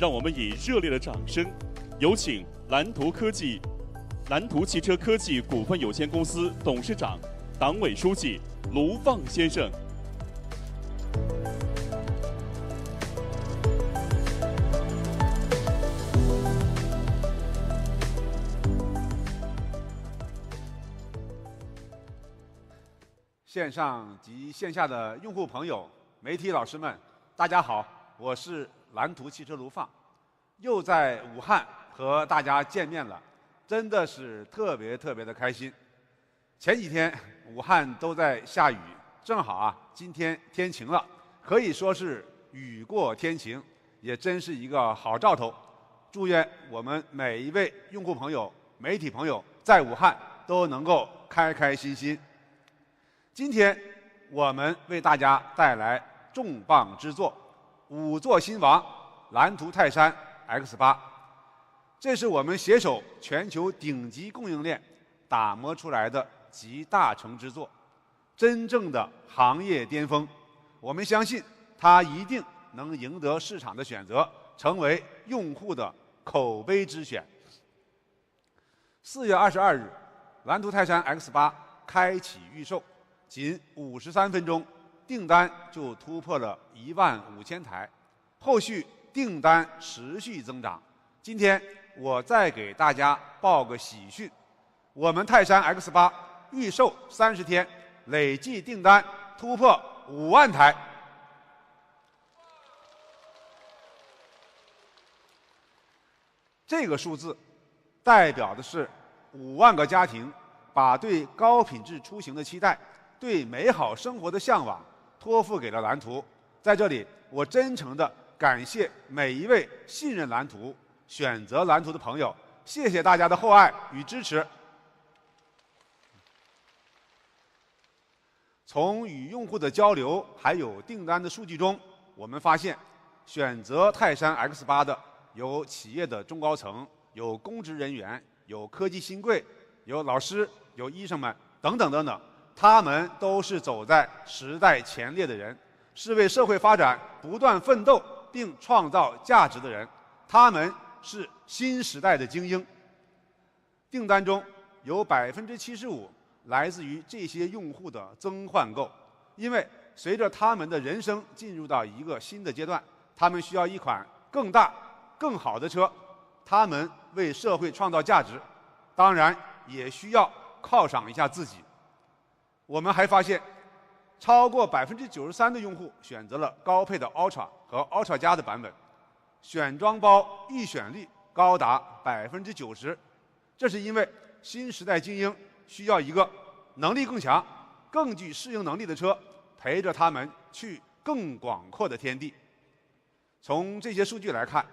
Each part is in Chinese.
让我们以热烈的掌声，有请蓝图汽车科技股份有限公司董事长、党委书记卢放先生。线上及线下的用户朋友、媒体老师们，大家好，我是蓝图汽车卢放，又在武汉和大家见面了，真的是特别的开心。前几天武汉都在下雨，正好今天天晴了，可以说是雨过天晴，也真是一个好兆头。祝愿我们每一位用户朋友、媒体朋友在武汉都能够开开心心。今天我们为大家带来重磅之作，5座新王蓝图泰山 X8， 这是我们携手全球顶级供应链打磨出来的集大成之作，真正的行业巅峰。我们相信它一定能赢得市场的选择，成为用户的口碑之选。4月22日，蓝图泰山 X8 开启预售。仅53分钟，订单就突破了15000台，后续订单持续增长。今天我再给大家报个喜讯，我们泰山 X8 预售30天，累计订单突破5万台。这个数字代表的是5万个家庭把对高品质出行的期待、对美好生活的向往托付给了蓝图。在这里，我真诚地感谢每一位信任蓝图、选择蓝图的朋友，谢谢大家的厚爱与支持。从与用户的交流还有订单的数据中，我们发现，选择泰山 X8 的有企业的中高层，有公职人员，有科技新贵，有老师，有医生们等等等等。他们都是走在时代前列的人，是为社会发展不断奋斗并创造价值的人，他们是新时代的精英。订单中有75%来自于这些用户的增换购，因为随着他们的人生进入到一个新的阶段，他们需要一款更大、更好的车，他们为社会创造价值，当然也需要犒赏一下自己。我们还发现，超过93%的用户选择了高配的 Ultra 和 Ultra 加的版本，选装包预选率高达90%。这是因为新时代精英需要一个能力更强、更具适应能力的车，陪着他们去更广阔的天地。从这些数据来看，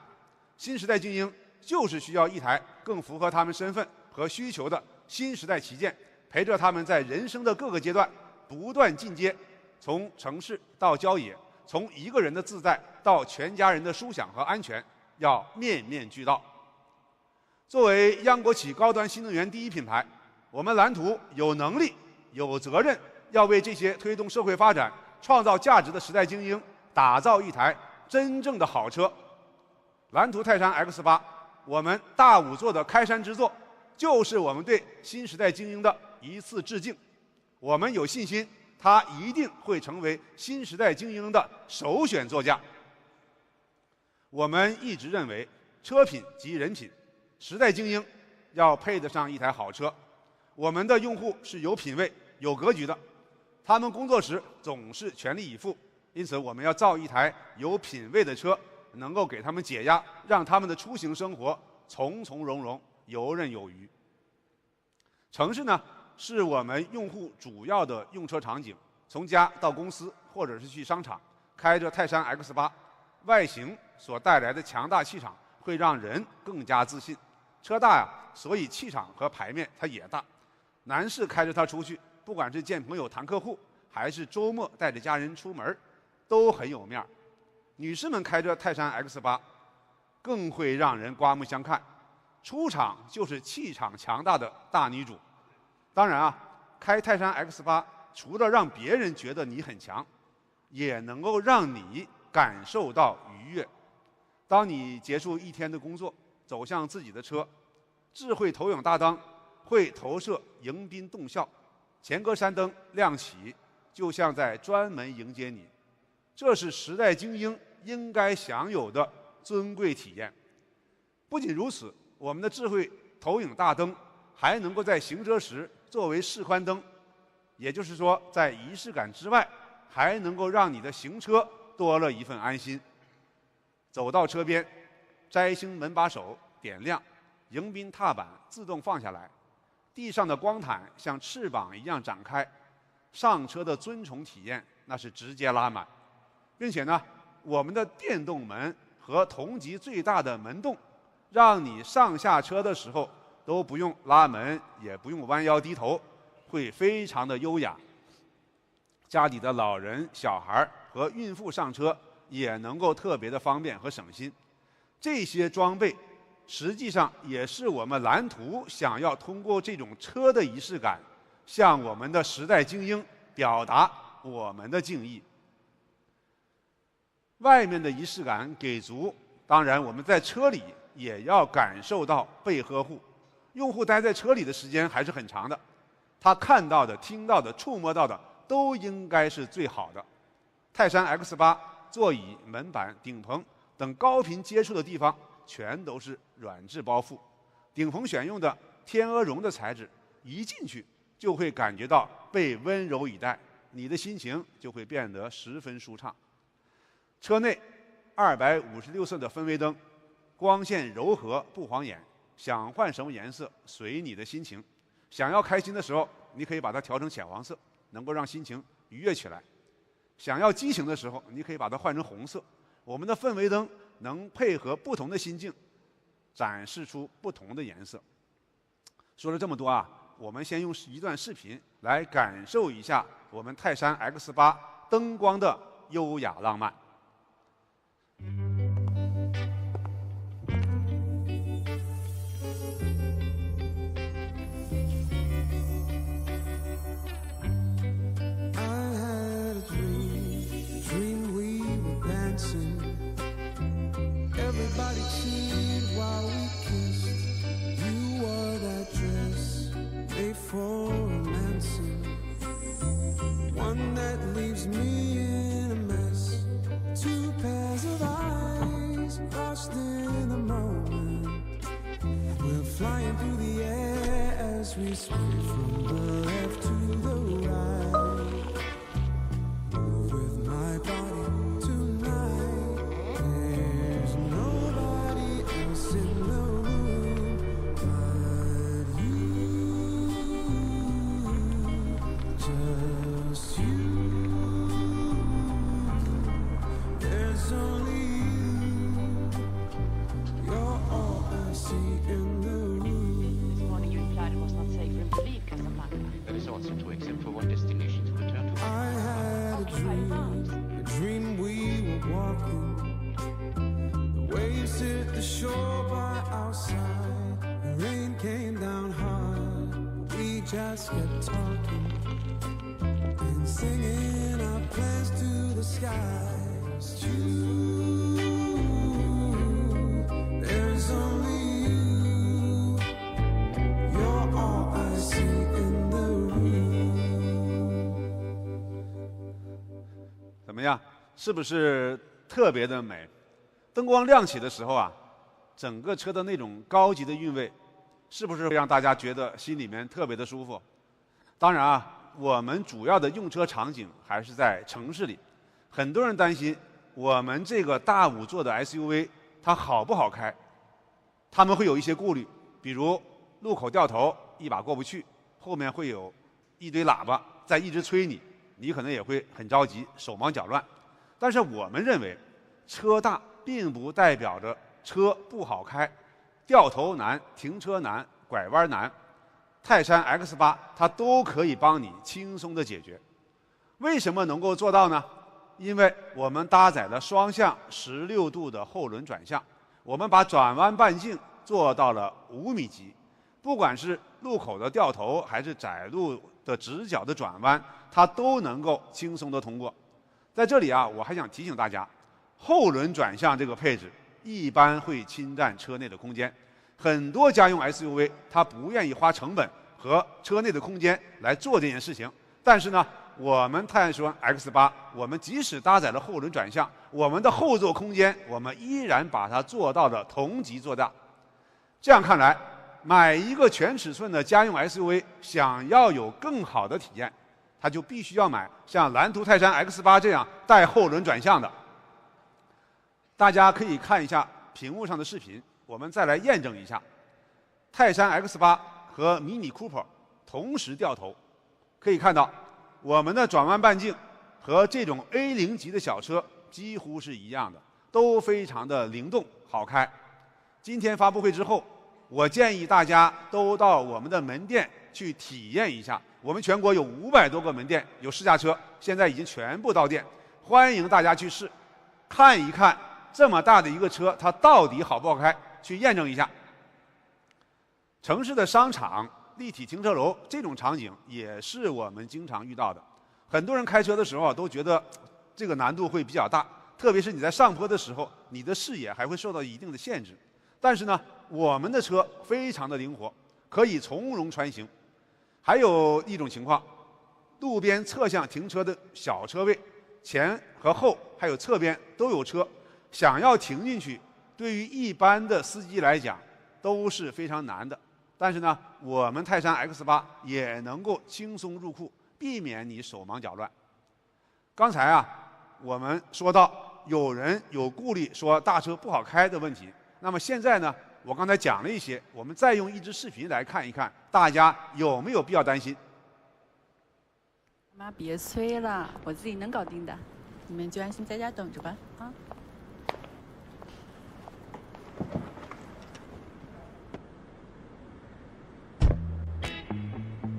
新时代精英就是需要一台更符合他们身份和需求的新时代旗舰，陪着他们在人生的各个阶段不断进阶，从城市到郊野，从一个人的自在到全家人的舒享和安全，要面面俱到。作为央国企高端新能源第一品牌，我们蓝图有能力、有责任，要为这些推动社会发展、创造价值的时代精英打造一台真正的好车。蓝图泰山 X8， 我们大5座的开山之作，就是我们对新时代精英的一次致敬。我们有信心，它一定会成为新时代精英的首选座驾。我们一直认为，车品即人品，时代精英要配得上一台好车。我们的用户是有品位、有格局的，他们工作时总是全力以赴，因此我们要造一台有品位的车，能够给他们解压，让他们的出行生活从从容容、游刃有余。城市呢，是我们用户主要的用车场景，从家到公司或者是去商场，开着泰山 X8， 外形所带来的强大气场会让人更加自信。车大呀，所以气场和牌面它也大。男士开着它出去，不管是见朋友谈客户，还是周末带着家人出门，都很有面儿。女士们开着泰山 X8， 更会让人刮目相看，出场就是气场强大的大女主。当然开泰山 X8 除了让别人觉得你很强，也能够让你感受到愉悦。当你结束一天的工作，走向自己的车，智慧投影大灯会投射迎宾动效，前格栅灯亮起，就像在专门迎接你。这是时代精英应该享有的尊贵体验。不仅如此，我们的智慧投影大灯还能够在行车时作为示宽灯，也就是说，在仪式感之外，还能够让你的行车多了一份安心。走到车边，摘星门把手点亮，迎宾踏板自动放下来，地上的光毯像翅膀一样展开，上车的尊崇体验那是直接拉满。并且呢，我们的电动门和同级最大的门洞，让你上下车的时候都不用拉门，也不用弯腰低头，会非常的优雅。家里的老人、小孩和孕妇上车也能够特别的方便和省心。这些装备实际上也是我们蓝图想要通过这种车的仪式感，向我们的时代精英表达我们的敬意。外面的仪式感给足，当然我们在车里也要感受到被呵护。用户待在车里的时间还是很长的，他看到的、听到的、触摸到的都应该是最好的。泰山 X8 座椅、门板、顶棚等高频接触的地方全都是软质包覆，顶棚选用的天鹅绒的材质，一进去就会感觉到被温柔以待，你的心情就会变得十分舒畅。车内256色的氛围灯，光线柔和不晃眼，想换什么颜色随你的心情。想要开心的时候，你可以把它调成浅黄色，能够让心情愉悦起来。想要激情的时候，你可以把它换成红色。我们的氛围灯能配合不同的心境，展示出不同的颜色。说了这么多啊，我们先用一段视频来感受一下我们泰山 X8 灯光的优雅浪漫。Everybody cheered while we kissed. You wore that dress made for romancing, one that leaves me in a mess. Two pairs of eyes lost in the moment. We're flying through the air as we sway from the left to the right. Move with my body tonight. There's nobody else in the room but you, just you. There's only you. You're all I see in the room. This morning you implied it was not safe for him to leave Casablanca. That is also true, except for one destination to return to. I had a dream we were walking. The waves hit the shore by our side. The rain came down hard. We just kept talking and singing our plans to the skies. You, there's only you. You're all I see in the room. 怎么样？是不是特别的美？灯光亮起的时候啊，整个车的那种高级的韵味，是不是会让大家觉得心里面特别的舒服？当然啊，我们主要的用车场景还是在城市里。很多人担心我们这个大5座的 SUV 它好不好开，他们会有一些顾虑，比如路口掉头一把过不去，后面会有一堆喇叭在一直催你，你可能也会很着急，手忙脚乱。但是我们认为，车大并不代表着车不好开，掉头难、停车难、拐弯难，泰山 X8 它都可以帮你轻松的解决。为什么能够做到呢？因为我们搭载了双向16度的后轮转向，我们把转弯半径做到了5米级，不管是路口的掉头还是窄路的直角的转弯，它都能够轻松的通过。在这里啊，我还想提醒大家，后轮转向这个配置一般会侵占车内的空间。很多家用 SUV 它不愿意花成本和车内的空间来做这件事情，但是呢，我们泰山 X8，我们即使搭载了后轮转向，我们的后座空间我们依然把它做到了同级做大。这样看来，买一个全尺寸的家用 SUV， 想要有更好的体验，它就必须要买像蓝图泰山 X8这样带后轮转向的。大家可以看一下屏幕上的视频，我们再来验证一下。泰山 X8和迷你 Cooper 同时掉头，可以看到我们的转弯半径和这种 A0级的小车几乎是一样的，都非常的灵动好开。今天发布会之后，我建议大家都到我们的门店去体验一下。我们全国有500多个门店有试驾车，现在已经全部到店，欢迎大家去试，看一看这么大的一个车它到底好不好开，去验证一下。城市的商场、立体停车楼这种场景也是我们经常遇到的。很多人开车的时候都觉得这个难度会比较大，特别是你在上坡的时候，你的视野还会受到一定的限制。但是呢，我们的车非常的灵活，可以从容穿行。还有一种情况，路边侧向停车的小车位，前和后还有侧边都有车，想要停进去，对于一般的司机来讲都是非常难的。但是呢，我们泰山 X8也能够轻松入库，避免你手忙脚乱。刚才啊，我们说到有人有顾虑说大车不好开的问题，那么现在呢，我刚才讲了一些，我们再用一支视频来看一看，大家有没有必要担心？妈，别催了，我自己能搞定的，你们就安心在家等着吧，啊。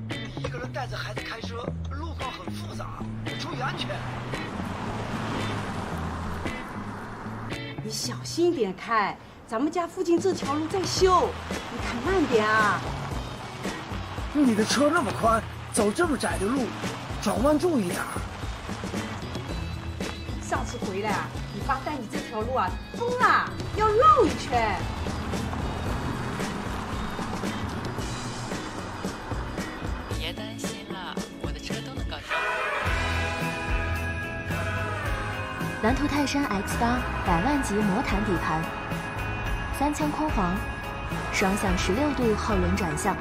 你一个人带着孩子开车，路况很复杂，注意安全。你小心一点开，咱们家附近这条路在修，你开慢点啊。你的车那么宽，走这么窄的路，转弯注意点。上次回来啊，你爸带你这条路啊疯了，要绕一圈。别担心了，我的车都能搞定。蓝图泰山 X8100万级魔毯底盘，3腔空簧，双向16度后轮转向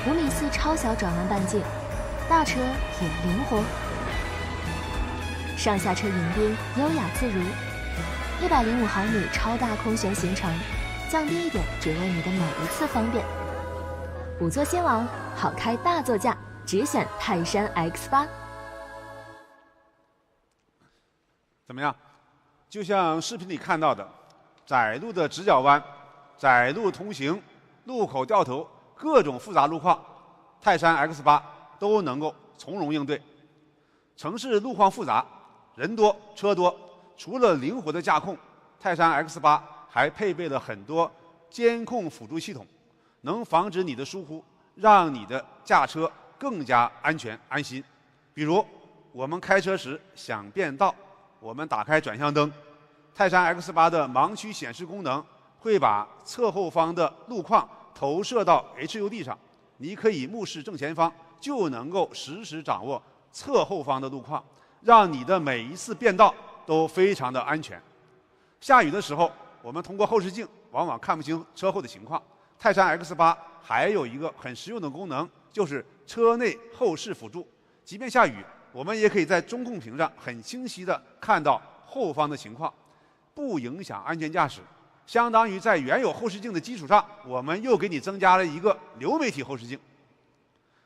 ，5.4米超小转弯半径，大车也灵活。上下车迎宾优雅自如，105毫米超大空悬行程，降低一点只为你的每一次方便。5座先王，好开大座驾，只选泰山 X8。怎么样？就像视频里看到的，窄路的直角弯、窄路通行、路口掉头，各种复杂路况，泰山 X8都能够从容应对。城市路况复杂，人多车多，除了灵活的驾控，泰山 X8还配备了很多监控辅助系统，能防止你的疏忽，让你的驾车更加安全安心。比如我们开车时想变道，我们打开转向灯，泰山 X8的盲区显示功能会把侧后方的路况投射到 HUD 上，你可以目视正前方，就能够实时掌握侧后方的路况，让你的每一次变道都非常的安全。下雨的时候，我们通过后视镜往往看不清车后的情况。泰山 X8还有一个很实用的功能，就是车内后视辅助。即便下雨，我们也可以在中控屏上很清晰地看到后方的情况，不影响安全驾驶。相当于在原有后视镜的基础上，我们又给你增加了一个流媒体后视镜。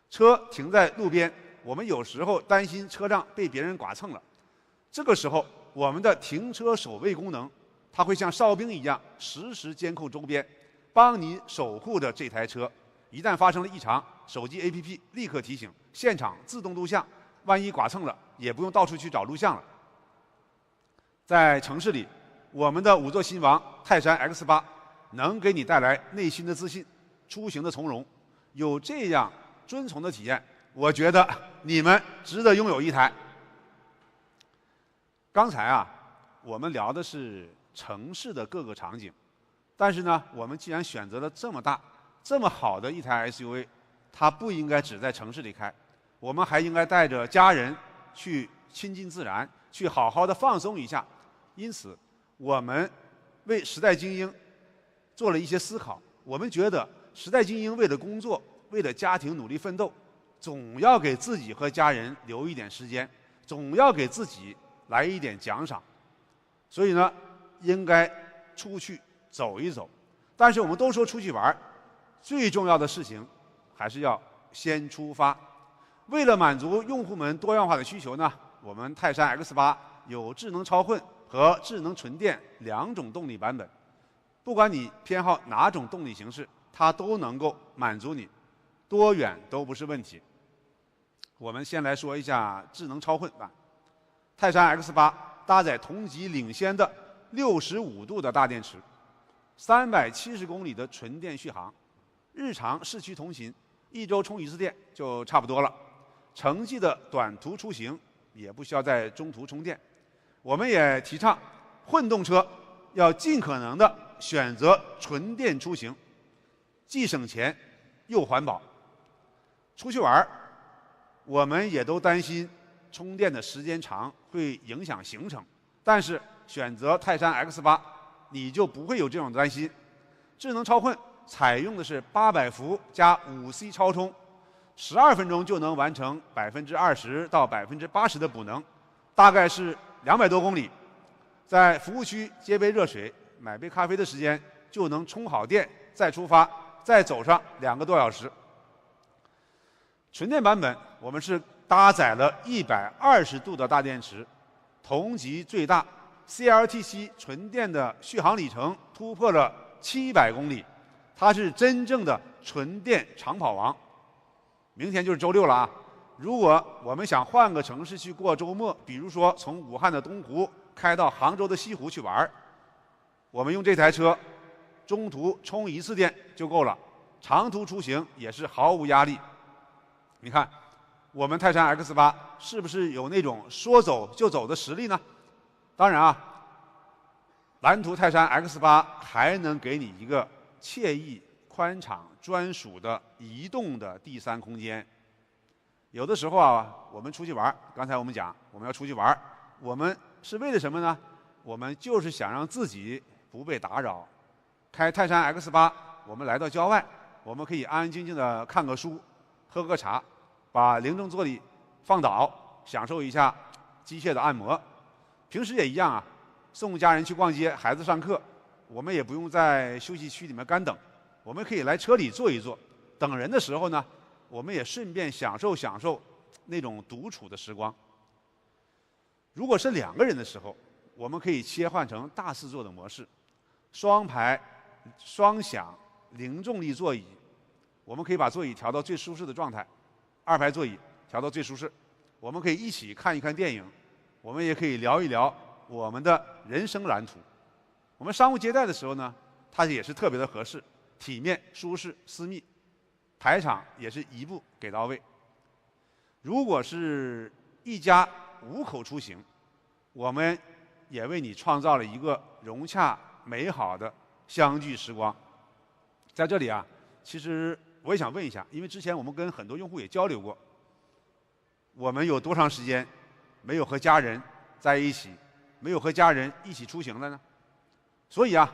车停在路边，我们有时候担心车辆被别人剐蹭了，这个时候我们的停车守卫功能，它会像哨兵一样实时监控周边，帮你守护着这台车。一旦发生了异常，手机 APP 立刻提醒，现场自动录像，万一剐蹭了也不用到处去找录像了。在城市里，我们的5座新王泰山 X8能给你带来内心的自信，出行的从容。有这样遵从的体验，我觉得你们值得拥有一台。刚才啊，我们聊的是城市的各个场景，但是呢，我们既然选择了这么大、这么好的一台 SUV， 它不应该只在城市里开，我们还应该带着家人去亲近自然，去好好的放松一下。因此，我们为时代精英做了一些思考。我们觉得时代精英为了工作、为了家庭努力奋斗，总要给自己和家人留一点时间，总要给自己来一点奖赏。所以呢，应该出去走一走。但是我们都说出去玩，最重要的事情还是要先出发。为了满足用户们多样化的需求呢，我们泰山 X8 有智能超混和智能纯电2种动力版本。不管你偏好哪种动力形式，它都能够满足你，多远都不是问题。我们先来说一下智能超混版。泰山 X8 搭载同级领先的65度的大电池，370公里的纯电续航，日常市区通勤1周充1次电就差不多了。城际的短途出行也不需要在中途充电。我们也提倡混动车要尽可能的选择纯电出行，既省钱又环保。出去玩，我们也都担心充电的时间长会影响行程，但是选择泰山 X8， 你就不会有这种担心。智能超混采用的是800伏加5C 超充，12分钟就能完成20%到80%的补能，大概是200多公里。在服务区接杯热水、买杯咖啡的时间，就能充好电再出发，再走上2个多小时。纯电版本我们是搭载了120度的大电池，同级最大 CLTC 纯电的续航里程突破了700公里，它是真正的纯电长跑王。明天就是周六了啊！如果我们想换个城市去过周末，比如说从武汉的东湖开到杭州的西湖去玩，我们用这台车，中途充1次电就够了，长途出行也是毫无压力。你看，我们泰山 X8 是不是有那种说走就走的实力呢？当然啊，蓝图泰山 X8 还能给你一个惬意、宽敞、专属的移动的第三空间。有的时候啊，我们出去玩，刚才我们讲我们要出去玩，我们是为了什么呢？我们就是想让自己不被打扰。开泰山 X8， 我们来到郊外，我们可以安安静静的看个书，喝个茶，把灵政座椅放倒，享受一下机械的按摩。平时也一样啊，送家人去逛街，孩子上课，我们也不用在休息区里面干等，我们可以来车里坐一坐。等人的时候呢，我们也顺便享受那种独处的时光。如果是2个人的时候，我们可以切换成大4座的模式，双排、双享、零重力座椅，我们可以把座椅调到最舒适的状态，2排座椅调到最舒适，我们可以一起看一看电影，我们也可以聊一聊我们的人生蓝图。我们商务接待的时候呢，它也是特别的合适，体面、舒适、私密，排场也是一步给到位。如果是一家5口出行，我们也为你创造了一个融洽美好的相聚时光。在这里啊，其实我也想问一下，因为之前我们跟很多用户也交流过，我们有多长时间没有和家人在一起，没有和家人一起出行了呢？所以啊，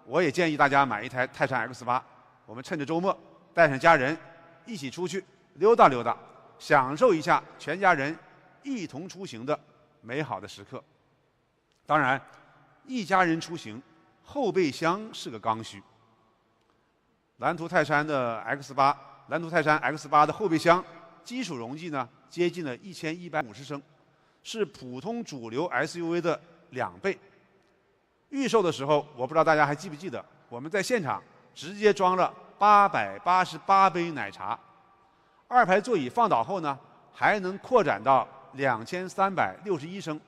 我也建议大家买一台泰山 X8， 我们趁着周末带上家人一起出去溜达溜达，享受一下全家人一同出行的美好的时刻。当然，一家人出行，后备箱是个刚需。蓝图泰山的 X8， 蓝图泰山 X8 的后备箱基础容积呢接近了1150升，是普通主流 SUV 的2倍。预售的时候，我不知道大家还记不记得，我们在现场直接装了888杯奶茶。2排座椅放倒后呢，还能扩展到2361升。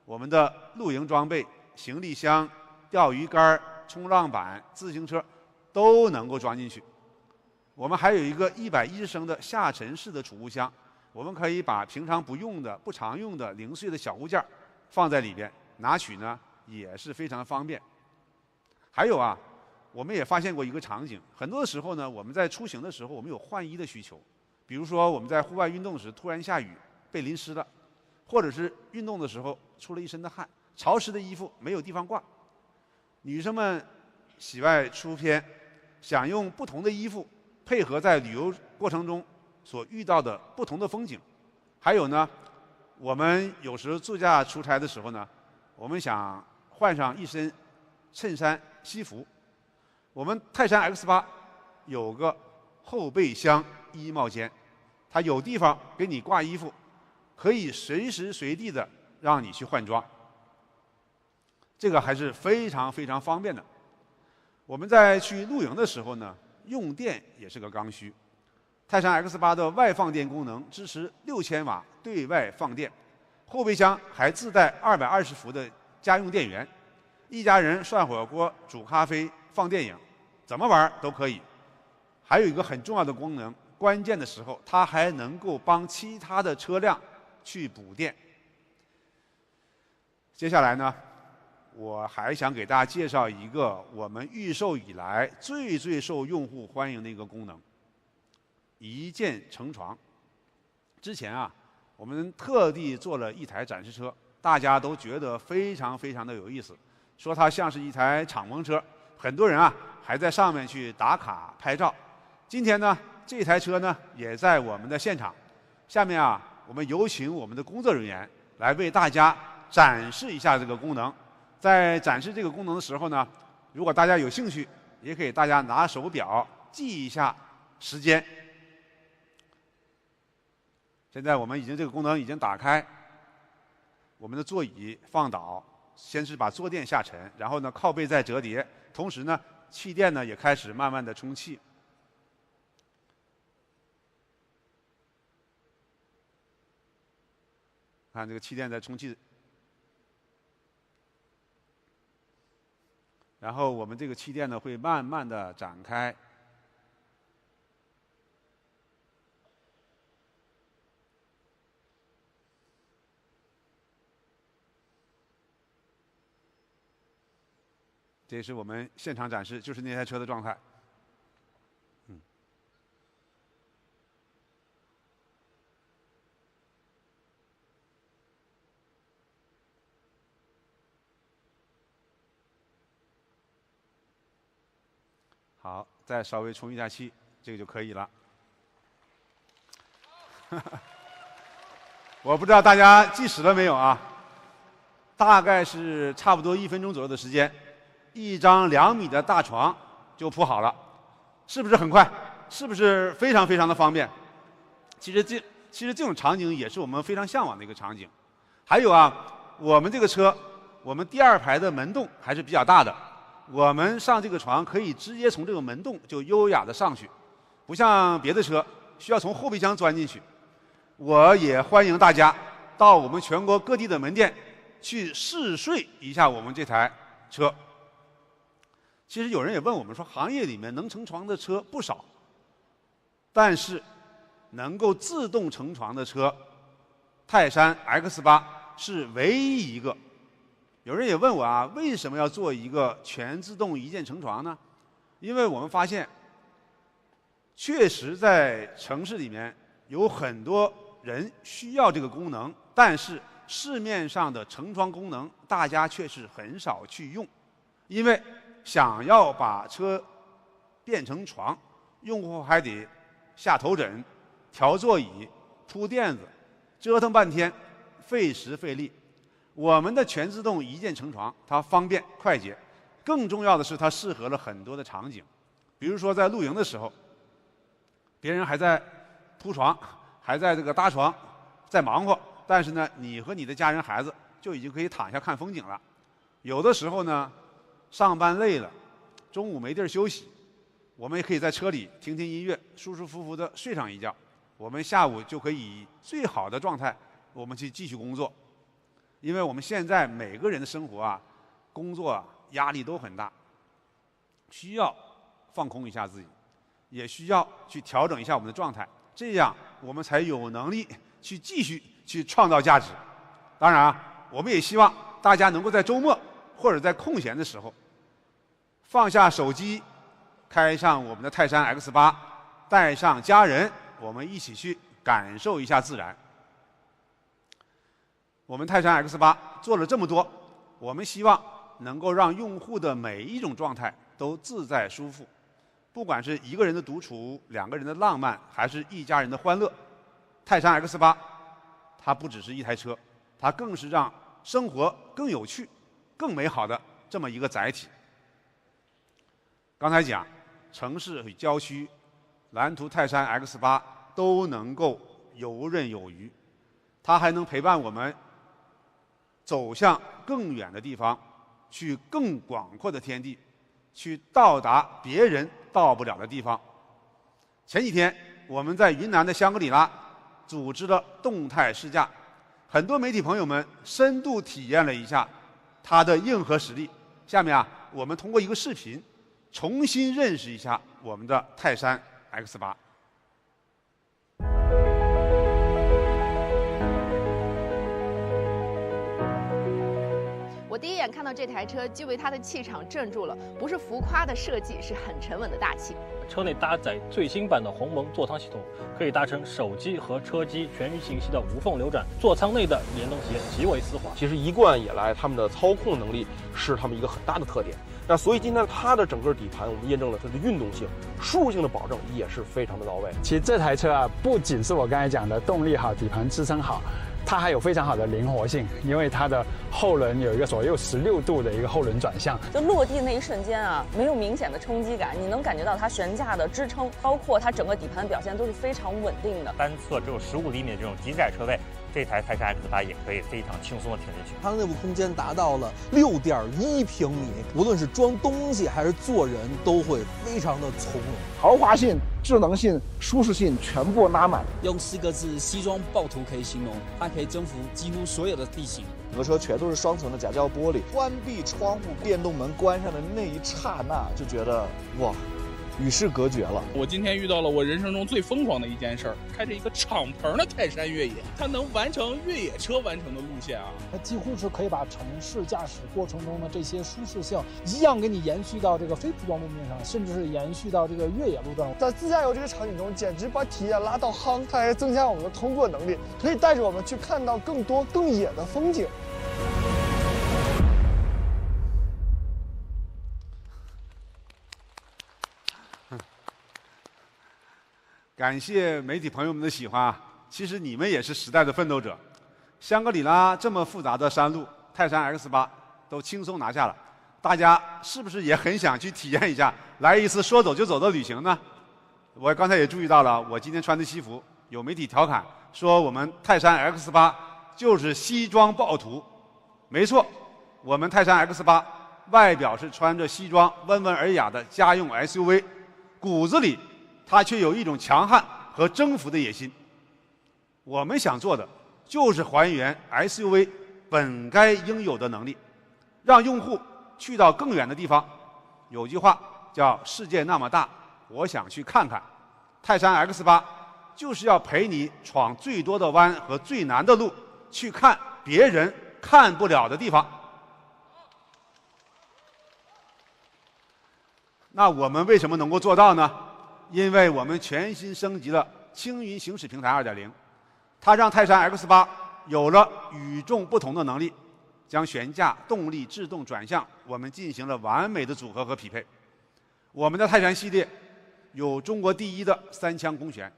我们的露营装备、行李箱、钓鱼竿、冲浪板、自行车都能够装进去。我们还有一个110升的下沉式的储物箱，我们可以把平常不用的、不常用的零碎的小物件放在里边，拿取呢也是非常方便。还有啊，我们也发现过一个场景，很多的时候呢，我们在出行的时候，我们有换衣的需求，比如说我们在户外运动时突然下雨被淋湿了，或者是运动的时候出了一身的汗，潮湿的衣服没有地方挂。女生们喜外出片，想用不同的衣服配合在旅游过程中所遇到的不同的风景。还有呢，我们有时自驾出差的时候呢，我们想换上一身衬衫西服，我们泰山 X8 有个后备箱衣帽间，它有地方给你挂衣服，可以随时随地的让你去换装，这个还是非常非常方便的。我们在去露营的时候呢，用电也是个刚需。泰山 X8 的外放电功能支持6000瓦对外放电，后备箱还自带220伏的家用电源，一家人涮火锅、煮咖啡、放电影，怎么玩都可以。还有一个很重要的功能，关键的时候它还能够帮其他的车辆去补电。接下来呢，我还想给大家介绍一个我们预售以来最受用户欢迎的一个功能——一键成床。之前啊，我们特地做了一台展示车，大家都觉得非常非常的有意思，说它像是一台敞篷车，很多人啊还在上面去打卡拍照。今天呢，这台车呢也在我们的现场。下面啊，我们有请我们的工作人员来为大家展示一下这个功能。在展示这个功能的时候呢，如果大家有兴趣，也可以大家拿手表记一下时间。现在我们这个功能已经打开，我们的座椅放倒，先是把坐垫下沉，然后呢靠背再折叠，同时呢气垫呢也开始慢慢的充气。看这个气垫在充气，然后我们这个气垫呢会慢慢的展开。这是我们现场展示，就是那台车的状态。好，再稍微充一下气，这个就可以了。我不知道大家计时了没有啊？大概是差不多1分钟左右的时间，一张2米的大床就铺好了，是不是很快？是不是非常非常的方便？其实这种场景也是我们非常向往的一个场景。还有啊，我们这个车，我们第2排的门洞还是比较大的。我们上这个床可以直接从这个门洞就优雅的上去，不像别的车需要从后备箱钻进去。我也欢迎大家到我们全国各地的门店去试睡一下我们这台车。其实有人也问我们说，行业里面能成床的车不少，但是能够自动成床的车，泰山 X8 是唯一一个。有人也问我啊，为什么要做一个全自动一键成床呢？因为我们发现，确实在城市里面有很多人需要这个功能，但是市面上的成床功能大家却是很少去用，因为想要把车变成床，用户还得下头枕、调座椅、铺垫子，折腾半天，费时费力。我们的全自动一键成床，它方便快捷，更重要的是它适合了很多的场景。比如说在露营的时候，别人还在铺床，还在这个搭床，在忙活，但是呢，你和你的家人孩子就已经可以躺下看风景了。有的时候呢，上班累了，中午没地儿休息，我们也可以在车里听听音乐，舒舒服服的睡上一觉。我们下午就可以以最好的状态，我们去继续工作。因为我们现在每个人的生活啊，工作啊压力都很大，需要放空一下自己，也需要去调整一下我们的状态，这样我们才有能力去继续去创造价值。当然啊，我们也希望大家能够在周末或者在空闲的时候，放下手机，开上我们的泰山 X8，带上家人，我们一起去感受一下自然。我们泰山 X8做了这么多，我们希望能够让用户的每一种状态都自在舒服，不管是一个人的独处、2个人的浪漫，还是一家人的欢乐，泰山 X8它不只是一台车，它更是让生活更有趣、更美好的这么一个载体。刚才讲，城市与郊区，蓝图泰山 X8都能够游刃有余，它还能陪伴我们走向更远的地方，去更广阔的天地，去到达别人到不了的地方。前几天我们在云南的香格里拉组织了动态试驾，很多媒体朋友们深度体验了一下它的硬核实力。下面我们通过一个视频重新认识一下我们的泰山 X8。我第一眼看到这台车，就被它的气场镇住了。不是浮夸的设计，是很沉稳的大气。车内搭载最新版的鸿蒙座舱系统，可以搭乘手机和车机全域信息的无缝流转。座舱内的联动体验极为丝滑。其实一贯以来，他们的操控能力是他们一个很大的特点。那所以今天它的整个底盘，我们验证了它的运动性、舒适性的保证也是非常的到位。其实这台车不仅是我刚才讲的动力好、底盘支撑好。它还有非常好的灵活性，因为它的后轮有一个左右16度的一个后轮转向，就落地那一瞬间没有明显的冲击感，你能感觉到它悬架的支撑，包括它整个底盘表现都是非常稳定的。单侧只有15厘米的这种极窄车位，这台泰山 X8也可以非常轻松的停进去。它的内部空间达到了6.1平米，无论是装东西还是坐人，都会非常的从容。豪华性、智能性、舒适性全部拉满，用4个字西装暴徒可以形容，它可以征服几乎所有的地形。整个车全都是双层的夹胶玻璃，关闭窗户，电动门关上的那一刹那，就觉得哇，与世隔绝了。我今天遇到了我人生中最疯狂的一件事儿，开着一个敞篷的泰山越野，它能完成越野车完成的路线它几乎是可以把城市驾驶过程中的这些舒适性一样给你延续到这个非铺装路面上，甚至是延续到这个越野路段。在自驾游这个场景中，简直把体验拉到夯，它还增加我们的通过能力，可以带着我们去看到更多更野的风景。感谢媒体朋友们的喜欢其实你们也是时代的奋斗者。香格里拉这么复杂的山路，泰山 X8都轻松拿下了，大家是不是也很想去体验一下，来一次说走就走的旅行呢？我刚才也注意到了，我今天穿的西服，有媒体调侃说我们泰山 X8就是西装暴徒。没错，我们泰山 X8外表是穿着西装温文尔雅的家用 SUV， 骨子里它却有一种强悍和征服的野心。我们想做的就是还原 SUV 本该应有的能力，让用户去到更远的地方。有句话叫“世界那么大，我想去看看”。泰山 X8就是要陪你闯最多的弯和最难的路，去看别人看不了的地方。那我们为什么能够做到呢？因为我们全新升级了青云行驶平台 2.0， 它让泰山 X8有了与众不同的能力，将悬架、动力、制动、转向我们进行了完美的组合和匹配。我们的泰山系列有中国第一的3腔空悬，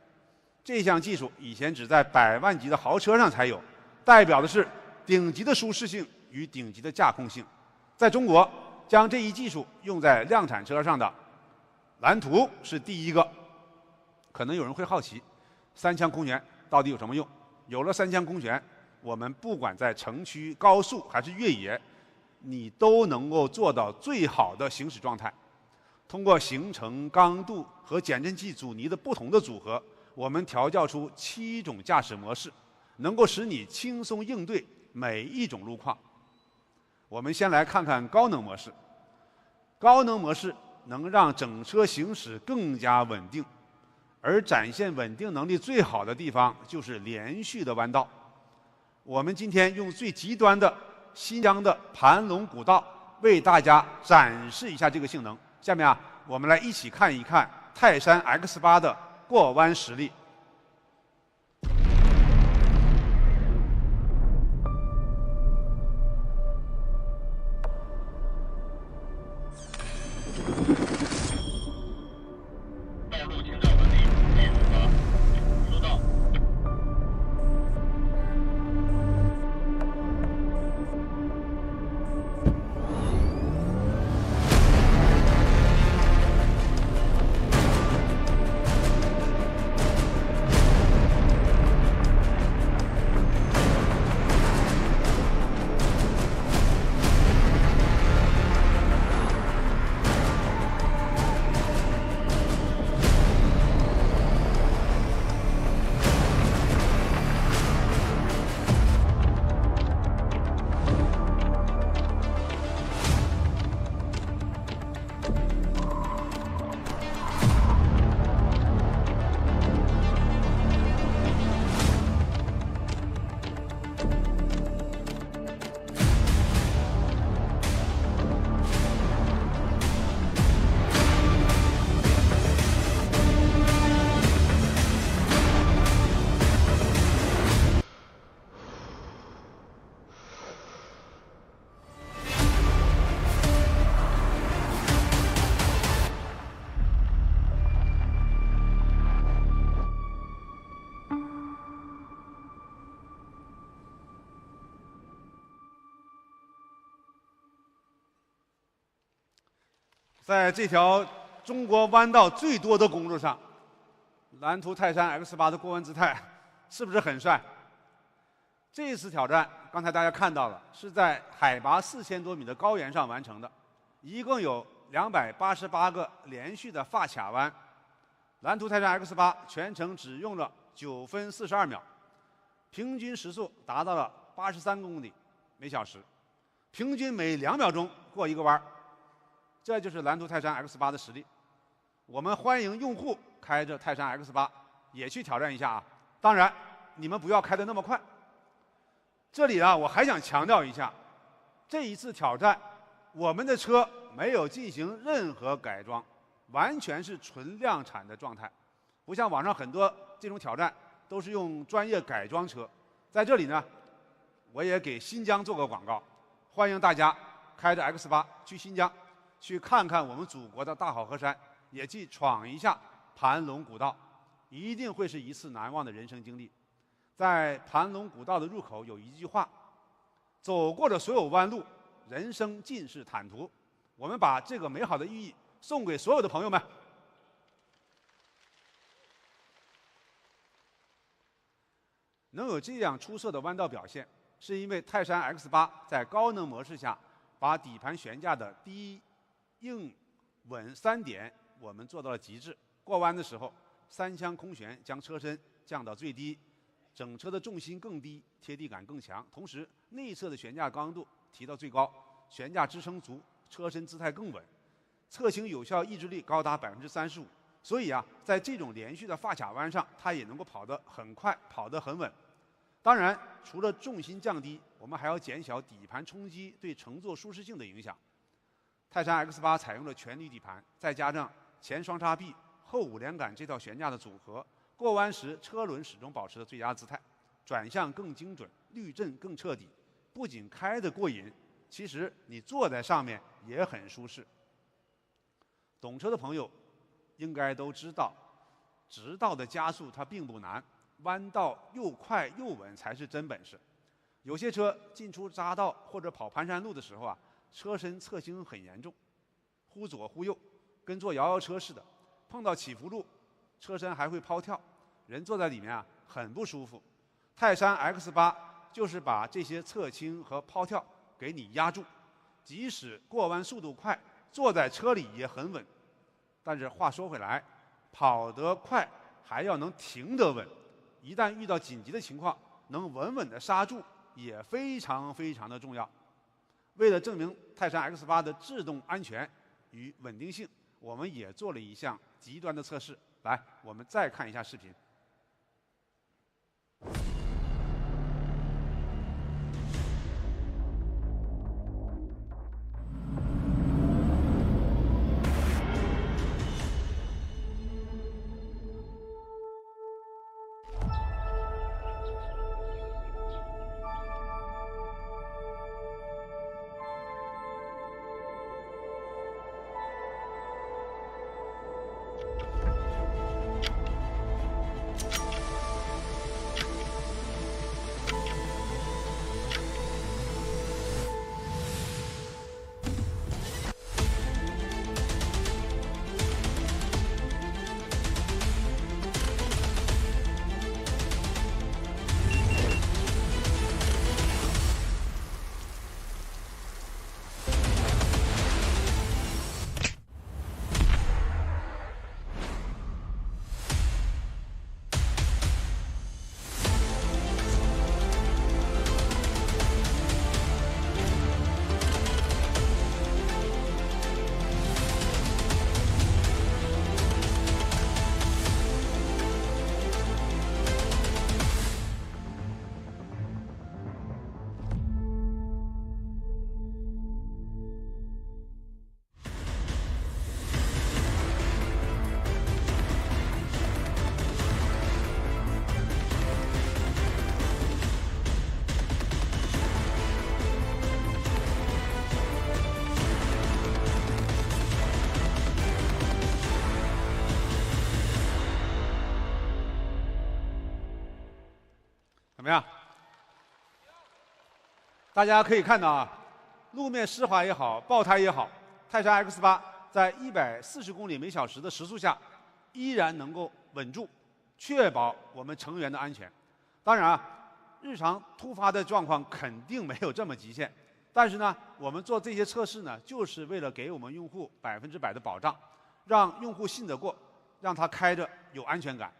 这项技术以前只在100万级的豪车上才有，代表的是顶级的舒适性与顶级的驾控性。在中国，将这一技术用在量产车上的蓝图是第一个。可能有人会好奇，3腔空悬到底有什么用？有了3腔空悬，我们不管在城区、高速还是越野，你都能够做到最好的行驶状态。通过行程、刚度和减震器阻尼的不同的组合，我们调教出7种驾驶模式，能够使你轻松应对每一种路况。我们先来看看高能模式。高能模式能让整车行驶更加稳定，而展现稳定能力最好的地方就是连续的弯道。我们今天用最极端的新疆的盘龙古道为大家展示一下这个性能。下面啊，我们来一起看一看泰山 X8 的过弯实力。在这条中国弯道最多的公路上，蓝图泰山 X8 的过弯姿态是不是很帅？这一次挑战，刚才大家看到了，是在海拔4000多米的高原上完成的，一共有288个连续的发卡弯。蓝图泰山 X8 全程只用了9分42秒，平均时速达到了83公里每小时，平均每2秒钟过一个弯。这就是蓝图泰山 X8 的实力。我们欢迎用户开着泰山 X8 也去挑战一下啊！当然，你们不要开得那么快。这里啊，我还想强调一下，这一次挑战，我们的车没有进行任何改装，完全是纯量产的状态，不像网上很多这种挑战都是用专业改装车。在这里呢，我也给新疆做个广告，欢迎大家开着 X8 去新疆。去看看我们祖国的大好河山，也去闯一下盘龙古道，一定会是一次难忘的人生经历。在盘龙古道的入口有一句话：走过的所有弯路，人生尽是坦途。我们把这个美好的寓意送给所有的朋友们。能有这样出色的弯道表现，是因为泰山 X8 在高能模式下，把底盘悬架的低、硬、稳3点我们做到了极致。过弯的时候，3腔空悬将车身降到最低，整车的重心更低，贴地感更强。同时，内侧的悬架刚度提到最高，悬架支撑足，车身姿态更稳，侧倾有效抑制力高达35%。所以啊，在这种连续的发卡弯上，它也能够跑得很快，跑得很稳。当然，除了重心降低，我们还要减小底盘冲击对乘坐舒适性的影响。泰山 X8 采用了全铝底盘，再加上前双叉臂、后5连杆这套悬架的组合，过弯时车轮始终保持着最佳姿态，转向更精准，滤震更彻底。不仅开得过瘾，其实你坐在上面也很舒适。懂车的朋友应该都知道，直道的加速它并不难，弯道又快又稳才是真本事。有些车进出匝道或者跑盘山路的时候啊，车身侧倾很严重，忽左忽右，跟坐摇摇车似的。碰到起伏路，车身还会抛跳，人坐在里面啊很不舒服。泰山 X8 就是把这些侧倾和抛跳给你压住，即使过弯速度快，坐在车里也很稳。但是话说回来，跑得快还要能停得稳，一旦遇到紧急的情况，能稳稳的刹住也非常非常的重要。为了证明泰山 X8 的制动安全与稳定性，我们也做了一项极端的测试。来，我们再看一下视频。怎么样？大家可以看到啊，路面湿滑也好，爆胎也好，泰山 X8在140公里每小时的时速下，依然能够稳住，确保我们成员的安全。当然啊，日常突发的状况肯定没有这么极限，但是呢，我们做这些测试呢，就是为了给我们用户100%的保障，让用户信得过，让他开着有安全感。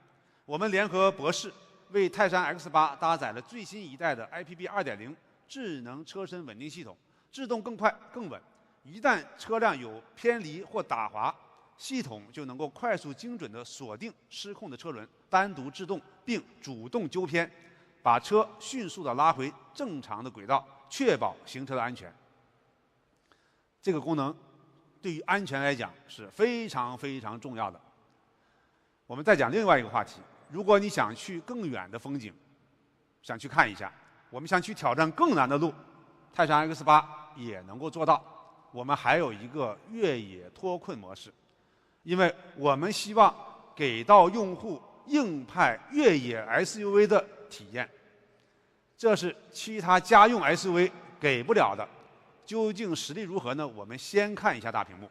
我们联合博世为泰山 X8搭载了最新一代的 IPB 2.0智能车身稳定系统，制动更快更稳。一旦车辆有偏离或打滑，系统就能够快速精准地锁定失控的车轮，单独制动并主动纠偏，把车迅速地拉回正常的轨道，确保行车的安全。这个功能对于安全来讲是非常非常重要的。我们再讲另外一个话题，如果你想去更远的风景，想去看一下，我们想去挑战更难的路，泰山 X8也能够做到。我们还有一个越野脱困模式，因为我们希望给到用户硬派越野 SUV 的体验，这是其他家用 SUV 给不了的。究竟实力如何呢？我们先看一下大屏幕。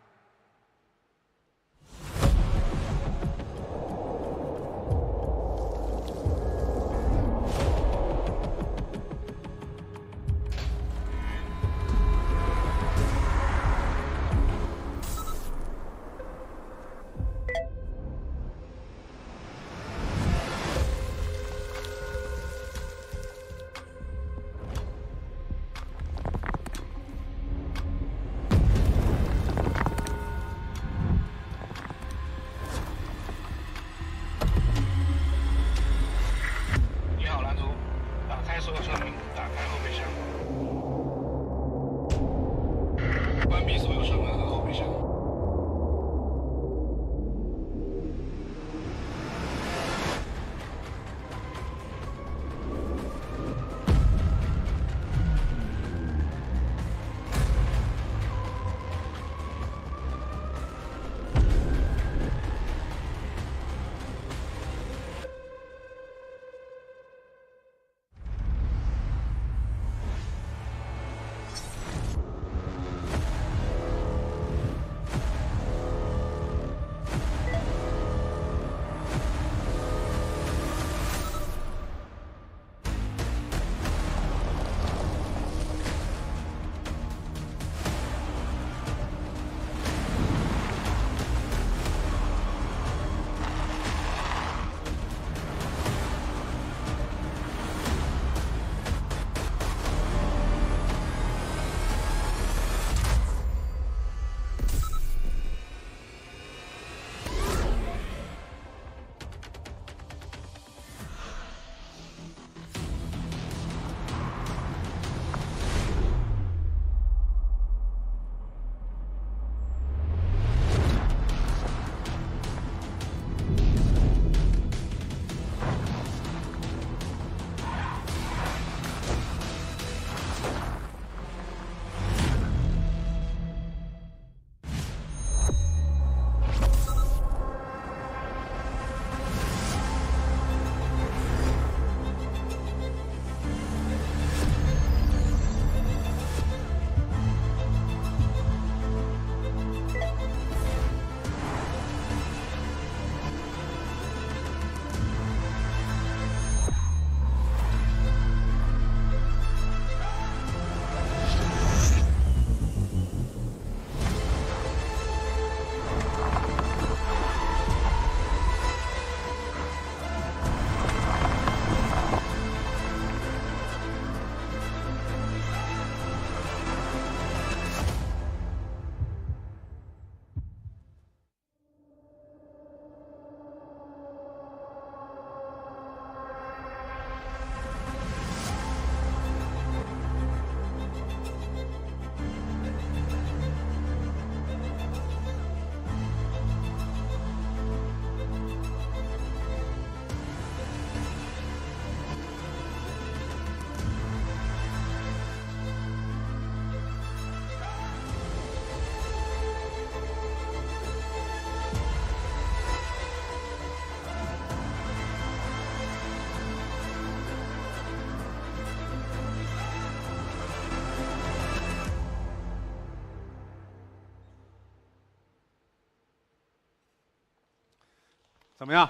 怎么样？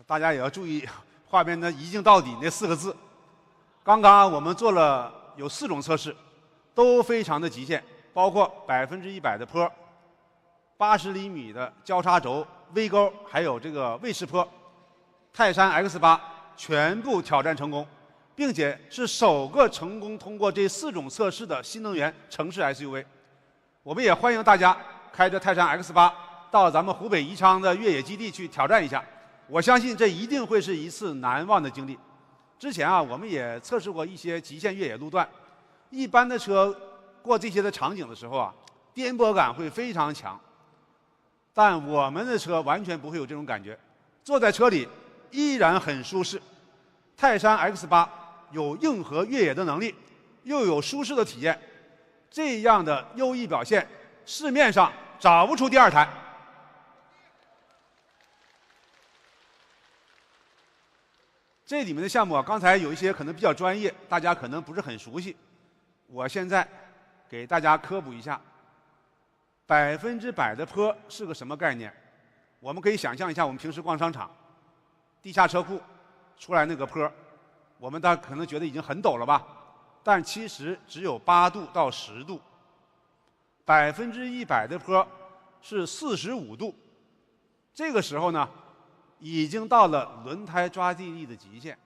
大家也要注意画面的一镜到底那4个字。刚刚我们做了有4种测试，都非常的极限，包括100%的坡、80厘米的交叉轴、微钩，还有这个卫士坡。泰山 X8 全部挑战成功，并且是首个成功通过这4种测试的新能源城市 SUV。我们也欢迎大家开着泰山 X8到咱们湖北宜昌的越野基地去挑战一下。我相信这一定会是一次难忘的经历。之前啊，我们也测试过一些极限越野路段，一般的车过这些的场景的时候啊，颠簸感会非常强。但我们的车完全不会有这种感觉，坐在车里依然很舒适。泰山 X8 有硬核越野的能力，又有舒适的体验，这样的优异表现，市面上找不出第2台。这里面的项目啊，刚才有一些可能比较专业，大家可能不是很熟悉。我现在给大家科普一下，100%的坡是个什么概念？我们可以想象一下，我们平时逛商场，地下车库出来那个坡，我们大家可能觉得已经很陡了吧？但其实只有8度到10度。100%的坡是45度，这个时候呢，已经到了轮胎抓地力的极限，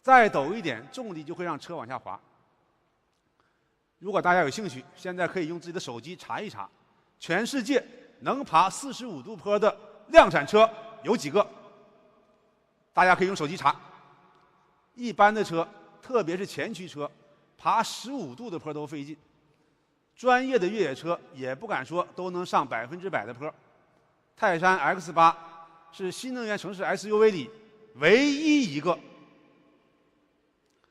再陡一点，重力就会让车往下滑。如果大家有兴趣，现在可以用自己的手机查一查，全世界能爬45度坡的量产车有几个？大家可以用手机查。一般的车，特别是前驱车，爬15度的坡都费劲。专业的越野车也不敢说都能上100%的坡。泰山 X8 是新能源城市 SUV 里唯一一个。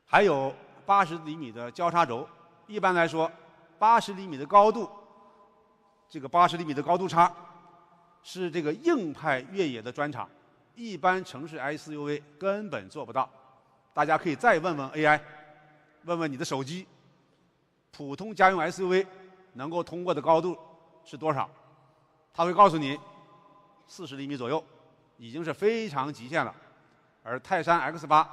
还有80厘米的交叉轴，一般来说，80厘米的高度，这个80厘米的高度差，是这个硬派越野的专场，一般城市 SUV 根本做不到。大家可以再问问 AI， 问问你的手机，普通家用 SUV 能够通过的高度是多少？它会告诉你40厘米左右，已经是非常极限了。而泰山 X8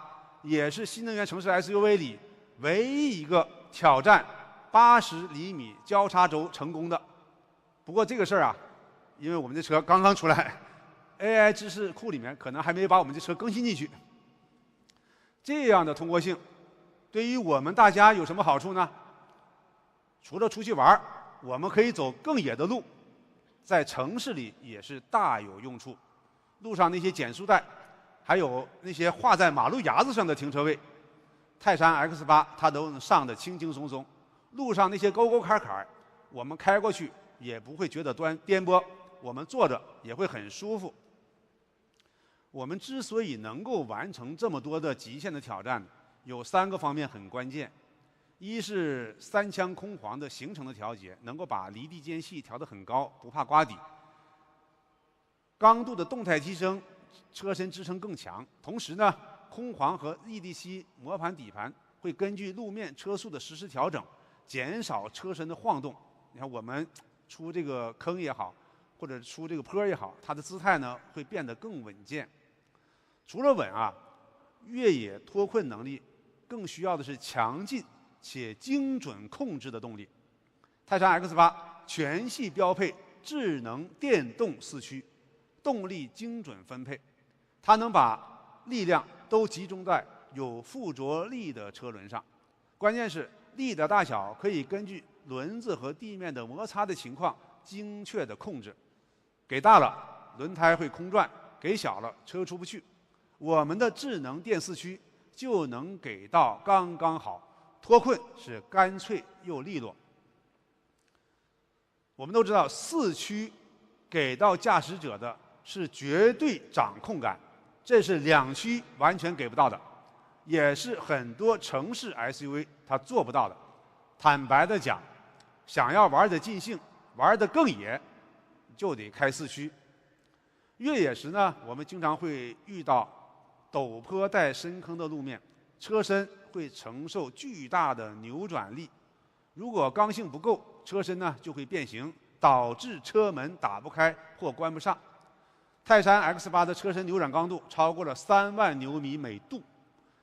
也是新能源城市 SUV 里唯一一个挑战80厘米交叉轴成功的。不过这个事儿啊，因为我们这车刚刚出来 ，AI 知识库里面可能还没把我们这车更新进去。这样的通过性，对于我们大家有什么好处呢？除了出去玩，我们可以走更野的路，在城市里也是大有用处。路上那些减速带，还有那些画在马路牙子上的停车位，泰山 X8 它都能上得轻轻松松。路上那些沟沟坎坎，我们开过去也不会觉得颠簸，我们坐着也会很舒服。我们之所以能够完成这么多的极限的挑战，有3个方面很关键。一是3腔空簧的行程的调节，能够把离地间隙调得很高，不怕刮底。刚度的动态提升，车身支撑更强。同时呢，空簧和 EDC 磨盘底盘会根据路面车速的实时调整，减少车身的晃动。你看我们出这个坑也好，或者出这个坡也好，它的姿态呢会变得更稳健。除了稳啊，越野脱困能力更需要的是强劲且精准控制的动力。泰山 X8 全系标配智能电动4驱，动力精准分配，它能把力量都集中在有附着力的车轮上。关键是力的大小可以根据轮子和地面的摩擦的情况精确的控制。给大了，轮胎会空转；给小了，车出不去。我们的智能电4驱就能给到刚刚好，脱困是干脆又利落。我们都知道，4驱给到驾驶者的是绝对掌控感，这是2驱完全给不到的，也是很多城市 SUV 它做不到的。坦白的讲，想要玩得尽兴，玩得更野，就得开4驱。越野时呢，我们经常会遇到陡坡带深坑的路面，车身会承受巨大的扭转力。如果刚性不够，车身呢就会变形，导致车门打不开或关不上。泰山 X8 的车身扭转刚度超过了3万牛米每度，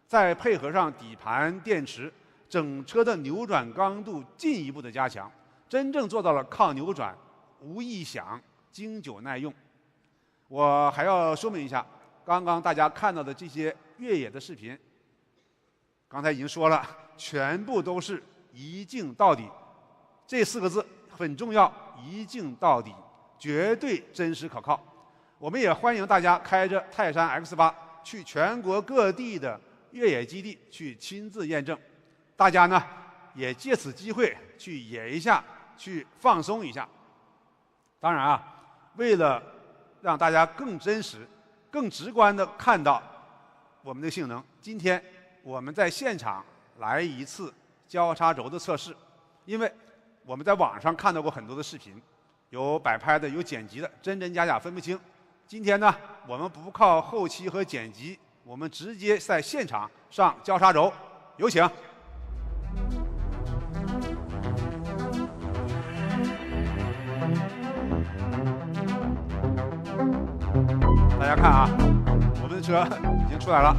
再配合上底盘、电池，整车的扭转刚度进一步的加强，真正做到了抗扭转、无异响、经久耐用。我还要说明一下，刚刚大家看到的这些越野的视频，刚才已经说了，全部都是一镜到底，这4个字很重要，一镜到底，绝对真实可靠。我们也欢迎大家开着泰山 X8去全国各地的越野基地去亲自验证，大家呢也借此机会去野一下，去放松一下。当然啊，为了让大家更真实、更直观地看到我们的性能，今天我们在现场来一次交叉轴的测试。因为我们在网上看到过很多的视频，有摆拍的，有剪辑的，真真假假分不清。今天呢，我们不靠后期和剪辑，我们直接在现场上交叉轴，有请。大家看啊，我们的车已经出来了，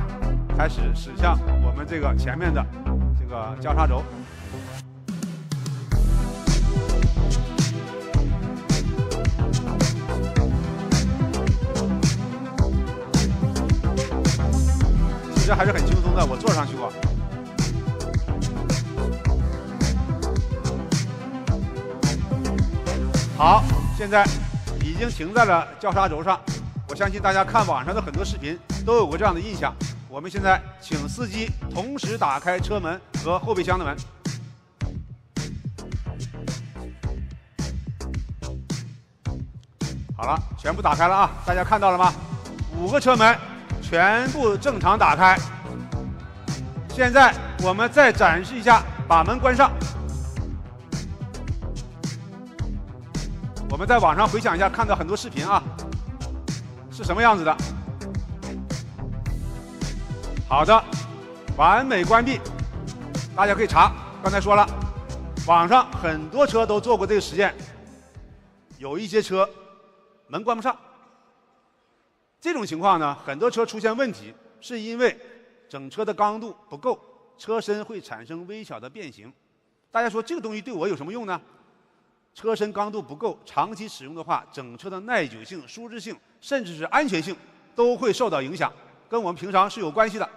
开始驶向我们这个前面的这个交叉轴。其实还是很轻松的，我坐上去过。好，现在已经停在了交叉轴上。我相信大家看网上的很多视频都有过这样的印象。我们现在请司机同时打开车门和后备箱的门。好了，全部打开了啊！大家看到了吗？5个车门全部正常打开。现在我们再展示一下，把门关上。我们在网上回想一下，看到很多视频啊，是什么样子的？好的，完美关闭。大家可以查，刚才说了，网上很多车都做过这个实验，有一些车门关不上。这种情况呢，很多车出现问题，是因为整车的刚度不够，车身会产生微小的变形。大家说这个东西对我有什么用呢？车身刚度不够，长期使用的话，整车的耐久性、舒适性，甚至是安全性都会受到影响，跟我们平常是有关系的。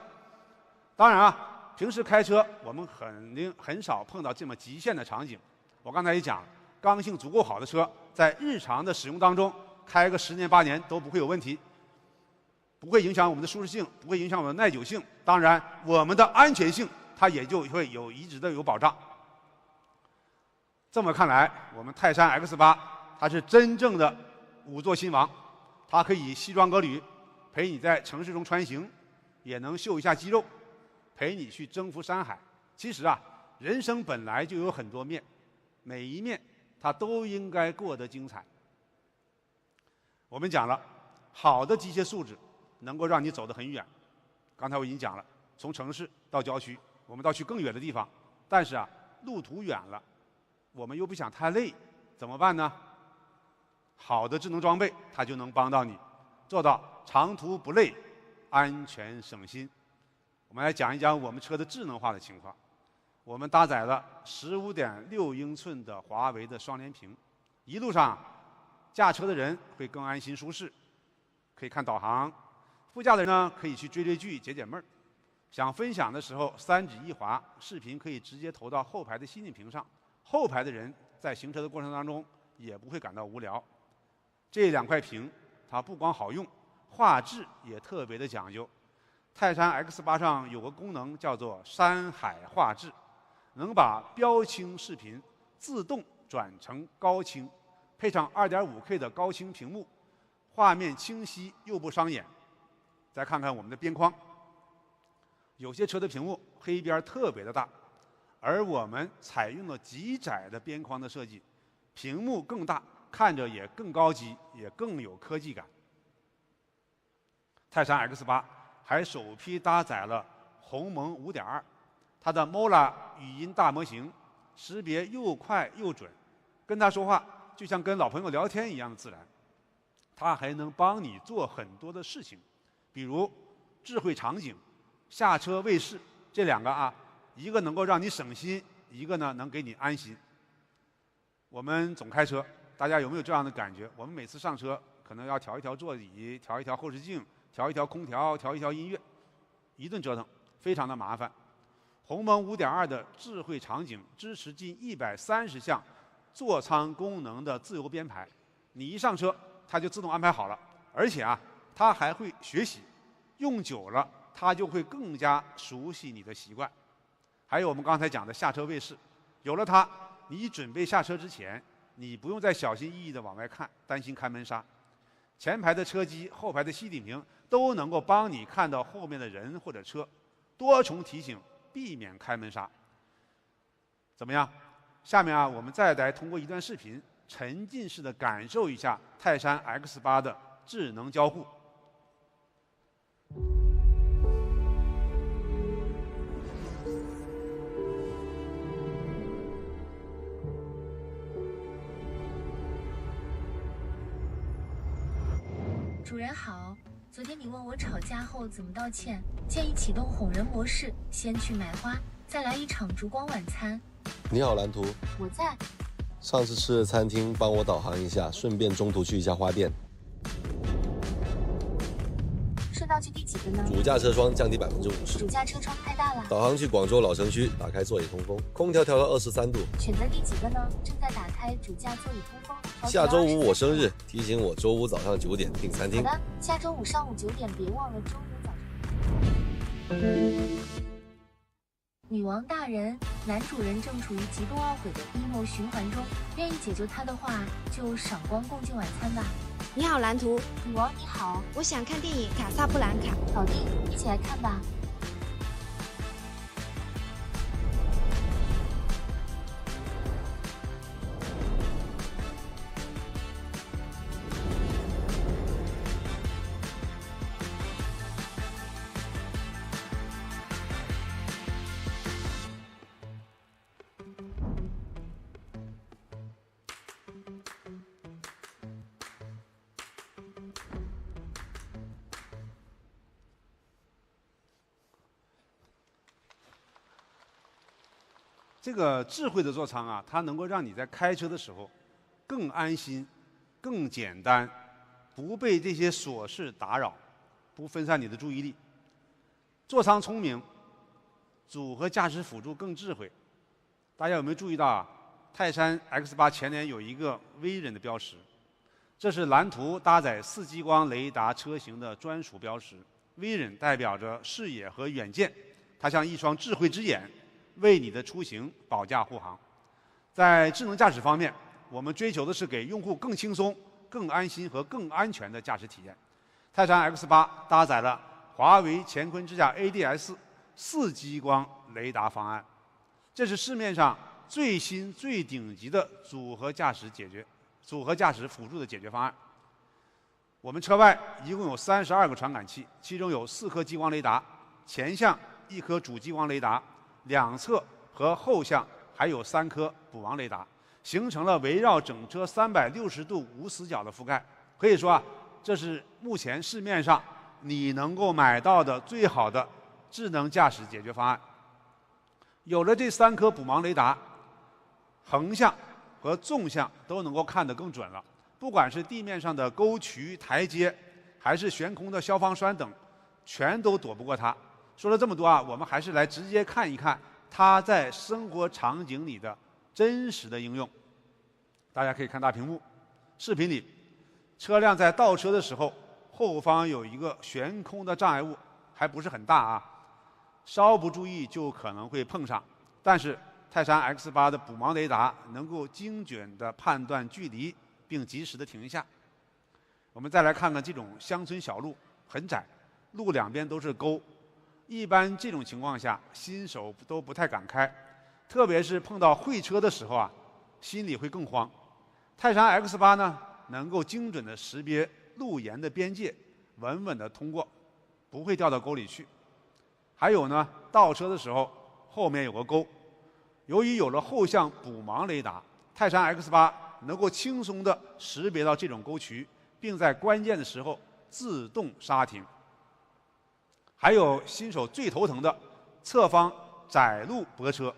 当然啊，平时开车我们肯定很少碰到这么极限的场景。我刚才也讲，刚性足够好的车，在日常的使用当中，开个10年8年都不会有问题。不会影响我们的舒适性，不会影响我们的耐久性，当然我们的安全性它也就会一直的有保障。这么看来，我们泰山 X8 它是真正的5座新王，它可以西装革履，陪你在城市中穿行，也能秀一下肌肉，陪你去征服山海。其实啊，人生本来就有很多面，每一面它都应该过得精彩。我们讲了，好的机械素质能够让你走得很远。刚才我已经讲了，从城市到郊区，我们到去更远的地方。但是啊，路途远了，我们又不想太累，怎么办呢？好的智能装备，它就能帮到你，做到长途不累，安全省心。我们来讲一讲我们车的智能化的情况。我们搭载了15.6英寸的华为的双联屏，一路上驾车的人会更安心舒适，可以看导航。副驾的人呢，可以去追追剧、解解闷儿。想分享的时候，3指一滑，视频可以直接投到后排的吸进屏上。后排的人在行车的过程当中也不会感到无聊。这2块屏，它不光好用，画质也特别的讲究。泰山 X8 上有个功能叫做山海画质，能把标清视频自动转成高清，配上 2.5K 的高清屏幕，画面清晰又不伤眼。再看看我们的边框，有些车的屏幕黑边特别的大，而我们采用了极窄的边框的设计，屏幕更大，看着也更高级，也更有科技感。泰山 X8 还首批搭载了鸿蒙 5.2， 它的 Mola 语音大模型识别又快又准，跟它说话就像跟老朋友聊天一样的自然。它还能帮你做很多的事情，比如智慧场景、下车卫士这两个啊，一个能够让你省心，一个呢能给你安心。我们总开车，大家有没有这样的感觉？我们每次上车可能要调一调座椅，调一调后视镜，调一调空调，调一调音乐，一顿折腾，非常的麻烦。鸿蒙 5.2 的智慧场景支持近130项座舱功能的自由编排，你一上车它就自动安排好了，而且啊，它还会学习，用久了它就会更加熟悉你的习惯。还有我们刚才讲的下车卫士，有了它，你准备下车之前，你不用再小心翼翼地往外看，担心开门刹。前排的车机、后排的吸顶屏都能够帮你看到后面的人或者车，多重提醒，避免开门刹。怎么样？下面啊，我们再来通过一段视频，沉浸式的感受一下泰山 X8 的智能交互。主人好，昨天你问我吵架后怎么道歉，建议启动哄人模式，先去买花，再来一场烛光晚餐。你好，蓝图。我在。上次吃的餐厅帮我导航一下，顺便中途去一下花店。顺道去第几个呢？主驾车窗降低50%。主驾车窗太大了。导航去广州老城区，打开座椅通风，空调调到23度。选择第几个呢？正在打开主驾座椅通风。下周5我生日，提醒我周5早上9点订餐厅。好的，下周5上午9点，别忘了周5早上。女王大人，男主人正处于极度懊悔的 emo 循环中，愿意解救他的话，就赏光共进晚餐吧。你好，蓝图。女王你好，我想看电影《卡萨布兰卡》。好的，一起来看吧。这个智慧的座舱啊，它能够让你在开车的时候更安心、更简单，不被这些琐事打扰，不分散你的注意力。座舱聪明，组合驾驶辅助更智慧。大家有没有注意到啊？泰山 X8 前脸有一个微人的标识，这是蓝图搭载4激光雷达车型的专属标识。微人代表着视野和远见，它像一双智慧之眼，为你的出行保驾护航。在智能驾驶方面，我们追求的是给用户更轻松、更安心和更安全的驾驶体验。泰山 X8 搭载了华为乾坤之家 ADS 4激光雷达方案，这是市面上最新最顶级的组合驾驶辅助的解决方案。我们车外一共有32个传感器，其中有4颗激光雷达，前向1颗主激光雷达，两侧和后向还有3颗补盲雷达，形成了围绕整车360度无死角的覆盖。可以说啊，这是目前市面上你能够买到的最好的智能驾驶解决方案。有了这3颗补盲雷达，横向和纵向都能够看得更准了。不管是地面上的沟渠、台阶，还是悬空的消防栓等，全都躲不过它。说了这么多啊，我们还是来直接看一看它在生活场景里的真实的应用。大家可以看大屏幕，视频里，车辆在倒车的时候，后方有一个悬空的障碍物，还不是很大啊，稍不注意就可能会碰上。但是泰山 X8 的补盲雷达能够精准地判断距离，并及时地停下。我们再来看看这种乡村小路，很窄，路两边都是沟。一般这种情况下，新手都不太敢开，特别是碰到会车的时候啊，心里会更慌。泰山 X8 呢，能够精准地识别路沿的边界，稳稳地通过，不会掉到沟里去。还有呢，倒车的时候后面有个沟，由于有了后向补盲雷达，泰山 X8 能够轻松地识别到这种沟渠，并在关键的时候自动刹停。还有新手最头疼的侧方窄路泊车，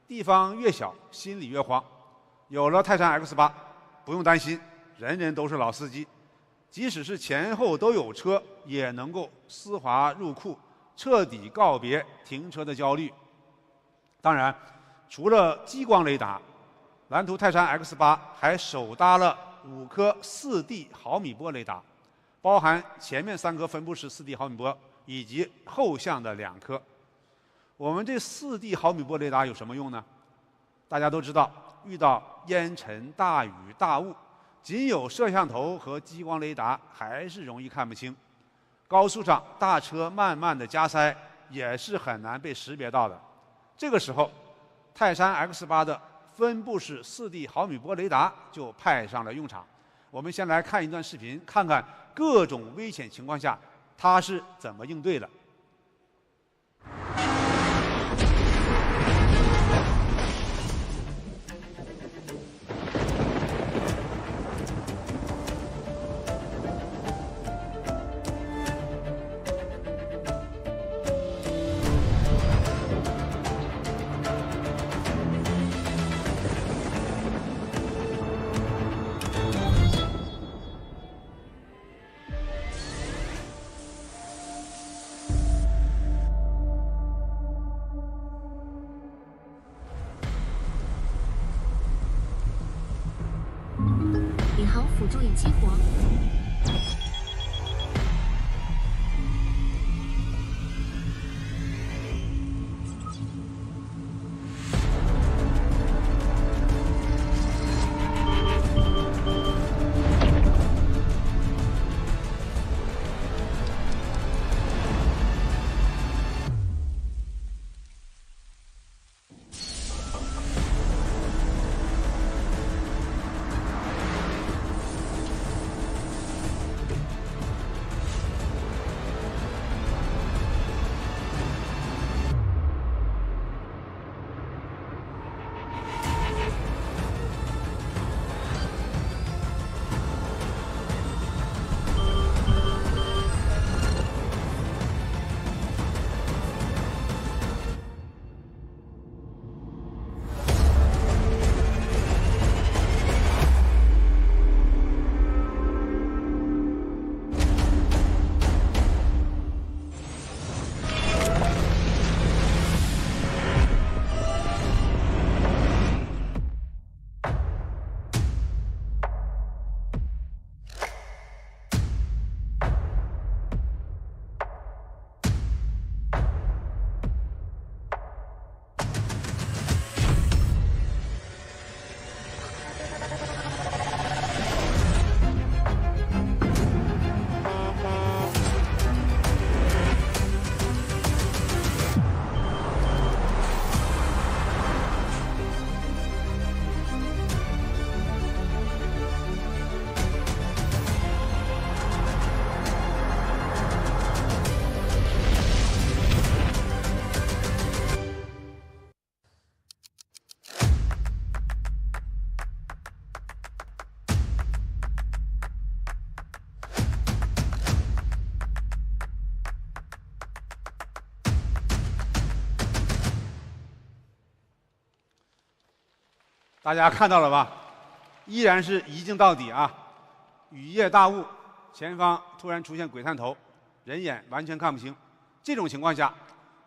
地方越小心里越慌。有了泰山 X8，不用担心，人人都是老司机，即使是前后都有车，也能够丝滑入库，彻底告别停车的焦虑。当然，除了激光雷达，蓝图泰山 X8 还首搭了5颗4D 毫米波雷达，包含前面3颗分布式4D 毫米波以及后向的2颗。我们这4D 毫米波雷达有什么用呢？大家都知道，遇到烟尘、大雨、大雾，仅有摄像头和激光雷达还是容易看不清。高速上大车慢慢的加塞也是很难被识别到的。这个时候，泰山 X8 的分布式4D 毫米波雷达就派上了用场。我们先来看一段视频，看看各种危险情况下它是怎么应对的。领航辅助已激活。大家看到了吧？依然是一镜到底啊！雨夜大雾，前方突然出现鬼探头，人眼完全看不清。这种情况下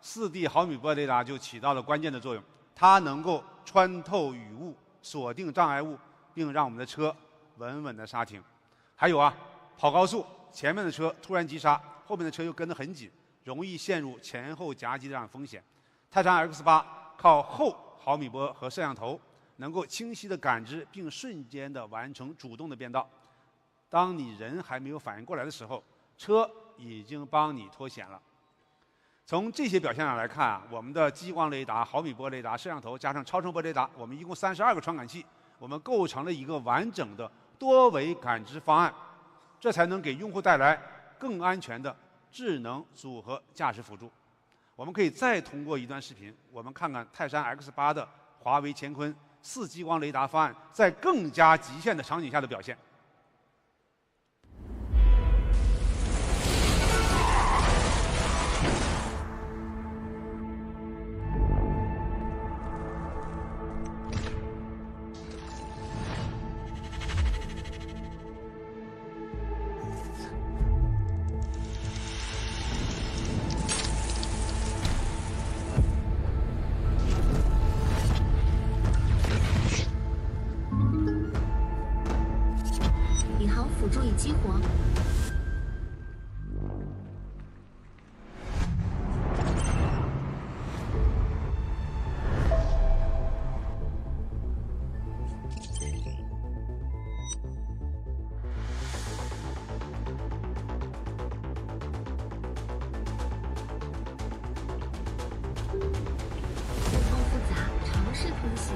，4D 毫米波雷达就起到了关键的作用，它能够穿透雨雾，锁定障碍物，并让我们的车稳稳的刹停。还有啊，跑高速，前面的车突然急刹，后面的车又跟得很紧，容易陷入前后夹击这样的风险。泰山 X8 靠后毫米波和摄像头，能够清晰地感知并瞬间地完成主动的变道。当你人还没有反应过来的时候，车已经帮你脱险了。从这些表现上来看啊，我们的激光雷达、毫米波雷达、摄像头加上超声波雷达，我们一共32个传感器，我们构成了一个完整的多维感知方案，这才能给用户带来更安全的智能组合驾驶辅助。我们可以再通过一段视频，我们看看泰山 X8 的华为乾坤4激光雷达方案在更加极限的场景下的表现。领航辅助已激活。情况复杂，尝试通行。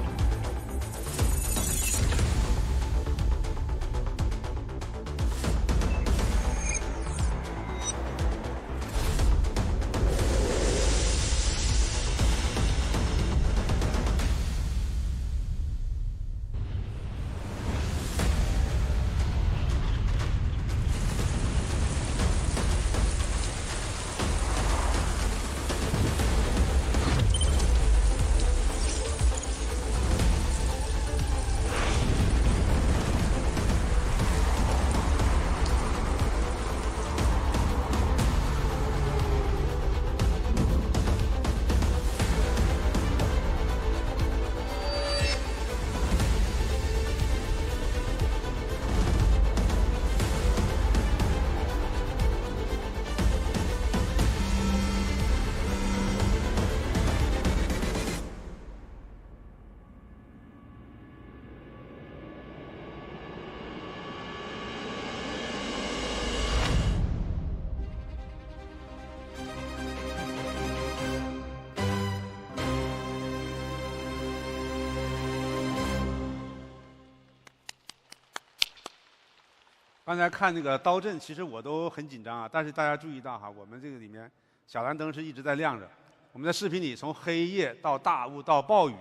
刚才看那个刀阵，其实我都很紧张啊。但是大家注意到哈，我们这个里面小蓝灯是一直在亮着。我们在视频里从黑夜到大雾到暴雨，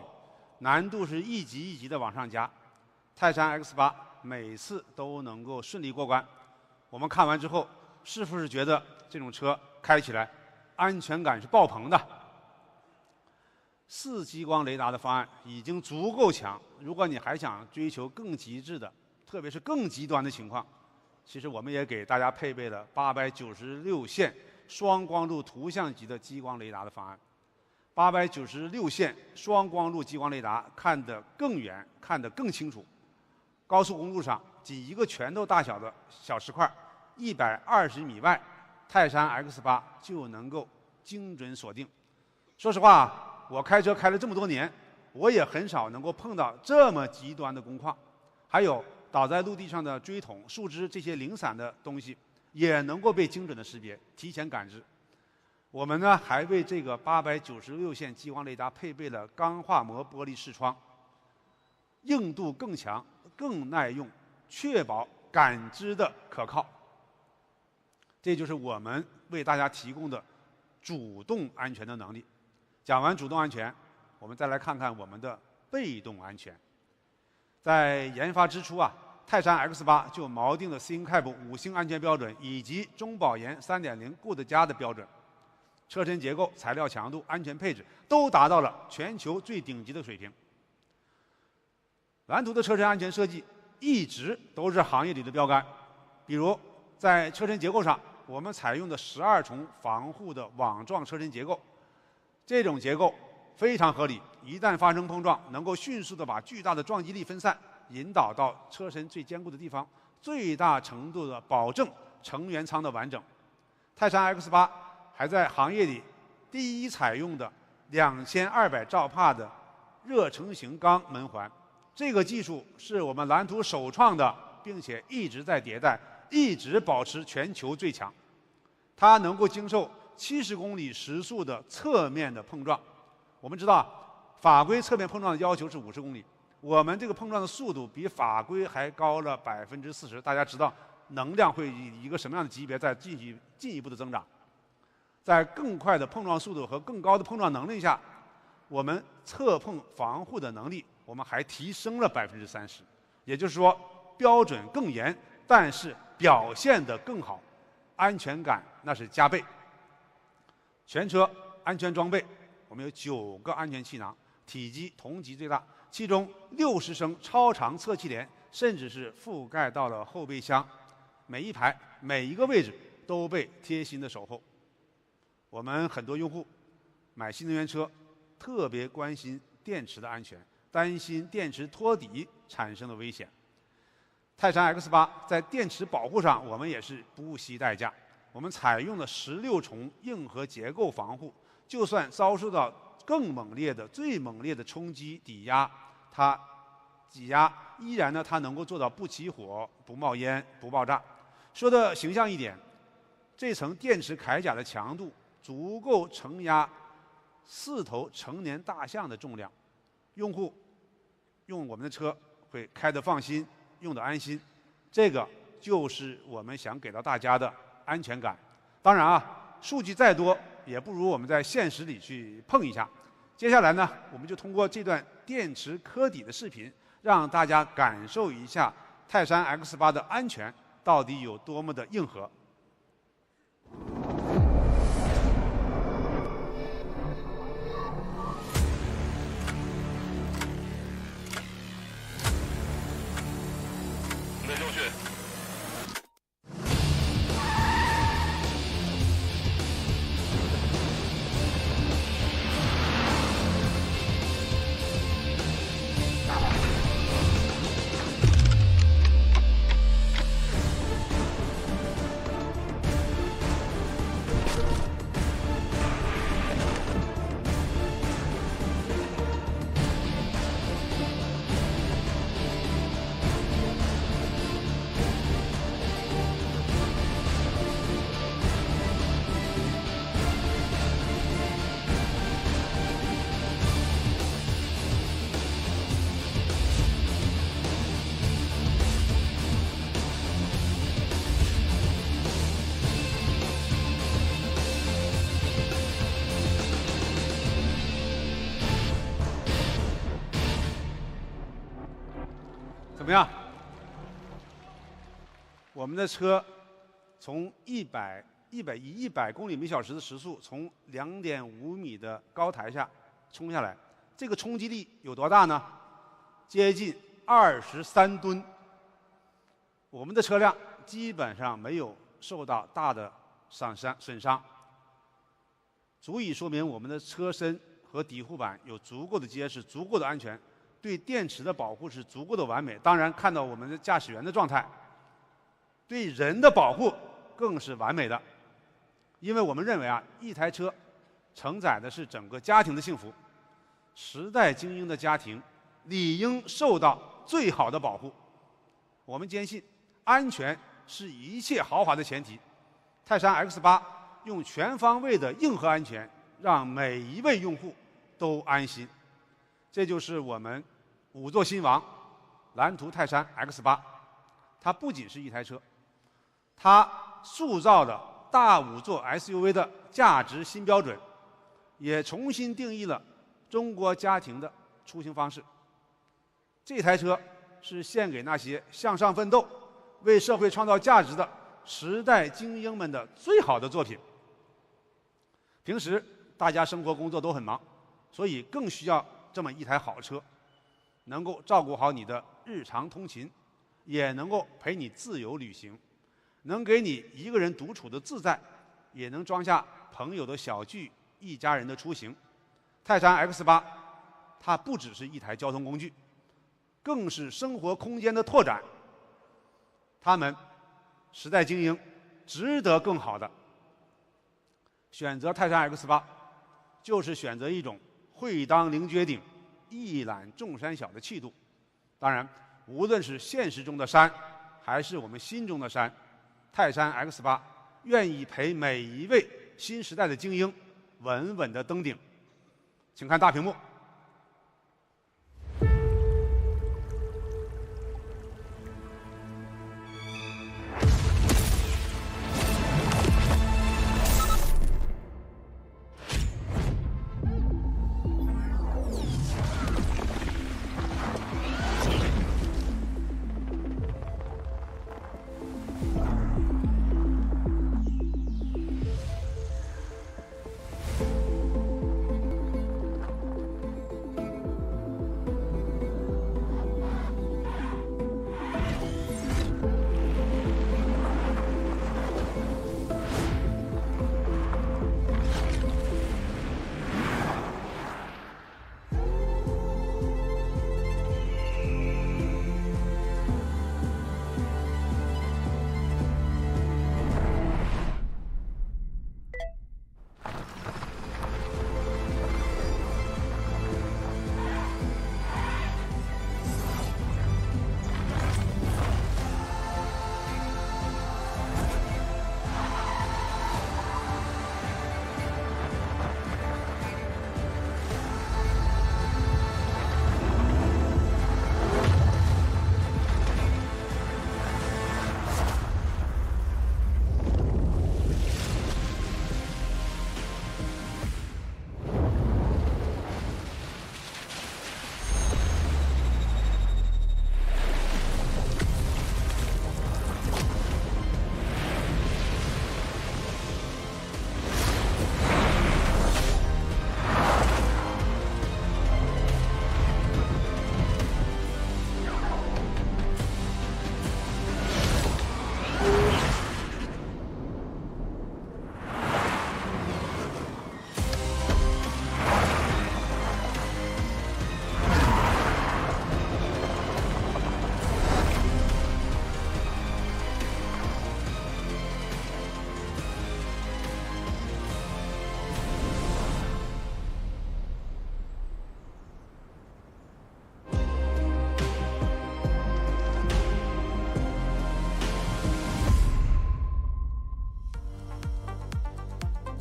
难度是一级一级的往上加。泰山 X8每次都能够顺利过关。我们看完之后，是不是觉得这种车开起来安全感是爆棚的？4激光雷达的方案已经足够强，如果你还想追求更极致的，特别是更极端的情况，其实我们也给大家配备了896线双光路图像级的激光雷达的方案。896线双光路激光雷达看得更远，看得更清楚。高速公路上仅一个拳头大小的小石块，120米外，泰山 X8就能够精准锁定。说实话，我开车开了这么多年，我也很少能够碰到这么极端的工况。还有倒在陆地上的锥桶、树枝这些零散的东西，也能够被精准的识别，提前感知。我们呢还为这个896线激光雷达配备了钢化膜玻璃视窗，硬度更强、更耐用，确保感知的可靠。这就是我们为大家提供的主动安全的能力。讲完主动安全，我们再来看看我们的被动安全。在研发之初啊，泰山 X8就锚定了 CNCAP 5星安全标准以及中保研 3.0 Good 加的标准，车身结构、材料强度、安全配置都达到了全球最顶级的水平。蓝图的车身安全设计一直都是行业里的标杆，比如在车身结构上，我们采用的12重防护的网状车身结构，这种结构非常合理，一旦发生碰撞，能够迅速的把巨大的撞击力分散，引导到车身最坚固的地方，最大程度的保证成员舱的完整。泰山 X8还在行业里第一采用的2200兆帕的热成型钢门环，这个技术是我们蓝图首创的，并且一直在迭代，一直保持全球最强。它能够经受70公里时速的侧面的碰撞。我们知道，法规侧面碰撞的要求是50公里，我们这个碰撞的速度比法规还高了40%。大家知道，能量会以一个什么样的级别在进一步的增长？在更快的碰撞速度和更高的碰撞能力下，我们侧碰防护的能力我们还提升了30%，也就是说标准更严，但是表现得更好，安全感那是加倍。全车安全装备，我们有9个安全气囊，体积同级最大，其中60升超长侧气帘甚至是覆盖到了后备箱，每一排每一个位置都被贴心的守候。我们很多用户买新能源车特别关心电池的安全，担心电池脱底产生的危险。泰山 X8 在电池保护上，我们也是不惜代价。我们采用了16重硬核结构防护，就算遭受到最猛烈的冲击挤压，依然呢，它能够做到不起火、不冒烟、不爆炸。说的形象一点，这层电池铠甲的强度足够承压4头成年大象的重量，用户用我们的车会开得放心，用得安心，这个就是我们想给到大家的安全感。当然啊，数据再多也不如我们在现实里去碰一下。接下来呢，我们就通过这段电池磕底的视频，让大家感受一下泰山 X8 的安全到底有多么的硬核。准备就绪。怎么样？我们的车从100公里每小时的时速，从2.5米的高台下冲下来，这个冲击力有多大呢？接近23吨。我们的车辆基本上没有受到大的损伤，足以说明我们的车身和底护板有足够的结实、足够的安全。对电池的保护是足够的完美，当然看到我们的驾驶员的状态，对人的保护更是完美的。因为我们认为啊，一台车承载的是整个家庭的幸福，时代精英的家庭理应受到最好的保护。我们坚信，安全是一切豪华的前提。泰山 X8 用全方位的硬核安全，让每一位用户都安心。这就是我们5座新王蓝图泰山 X8， 它不仅是一台车，它塑造了大5座 SUV 的价值新标准，也重新定义了中国家庭的出行方式。这台车是献给那些向上奋斗、为社会创造价值的时代精英们的最好的作品。平时大家生活工作都很忙，所以更需要这么一台好车，能够照顾好你的日常通勤，也能够陪你自由旅行，能给你一个人独处的自在，也能装下朋友的小聚，一家人的出行。泰山 X8 它不只是一台交通工具，更是生活空间的拓展。他们时代精英，值得更好的。选择泰山 X8 就是选择一种会当凌绝顶，一览众山小的气度。当然，无论是现实中的山，还是我们心中的山，泰山 X8 愿意陪每一位新时代的精英稳稳地登顶。请看大屏幕。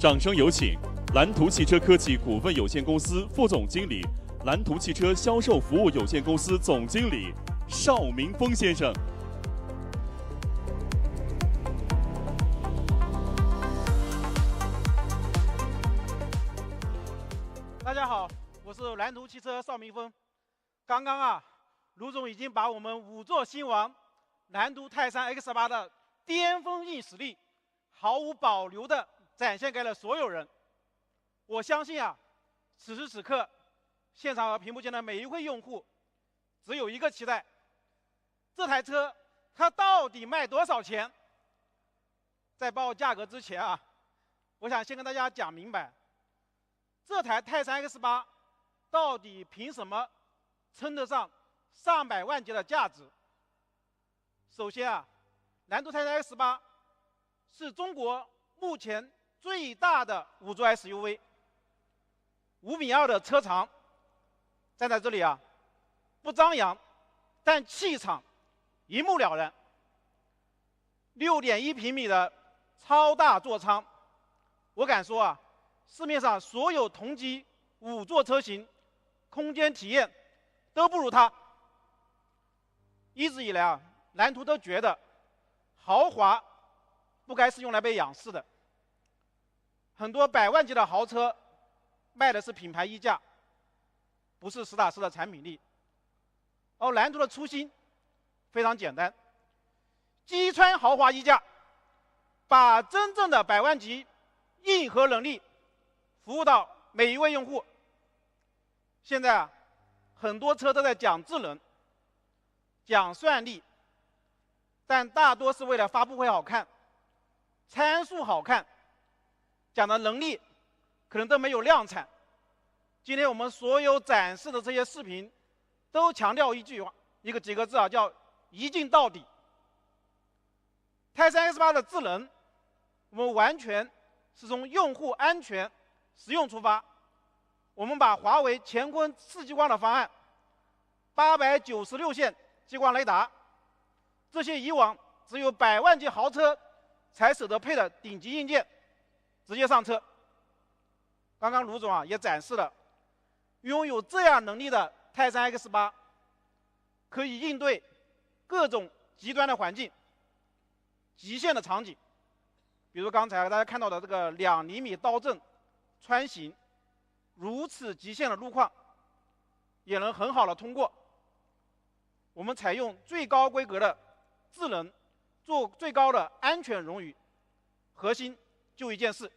掌声有请蓝图汽车科技股份有限公司副总经理、蓝图汽车销售服务有限公司总经理邵明峰先生。大家好，我是蓝图汽车邵明峰。刚刚卢总已经把我们5座新王蓝图泰山 X8 的巅峰硬实力毫无保留地展现给了所有人。我相信此时此刻，现场和屏幕前的每一位用户，只有一个期待：这台车它到底卖多少钱？在报价格之前我想先跟大家讲明白，这台泰山 X8 到底凭什么称得上上百万级的价值？首先蓝图泰山 X8 是中国目前最大的5座 SUV，5.2米的车长，站在这里不张扬，但气场一目了然。6.1平米的超大座舱，我敢说市面上所有同级5座车型空间体验都不如它。一直以来蓝图都觉得豪华不该是用来被仰视的，很多100万级的豪车卖的是品牌溢价，不是实打实的产品力。而蓝图的初心非常简单，击穿豪华溢价，把真正的100万级硬核能力服务到每一位用户。现在很多车都在讲智能，讲算力，但大多是为了发布会好看，参数好看，讲的能力可能都没有量产。今天我们所有展示的这些视频都强调几个字叫一镜到底。泰山 X8 的智能，我们完全是从用户安全实用出发，我们把华为乾坤4激光的方案，896线激光雷达，这些以往只有100万级豪车才舍得配的顶级硬件，直接上车。刚刚卢总也展示了，拥有这样能力的泰山 X8，可以应对各种极端的环境、极限的场景，比如刚才大家看到的这个2厘米刀阵穿行，如此极限的路况，也能很好的通过。我们采用最高规格的智能，做最高的安全冗余，核心就一件事：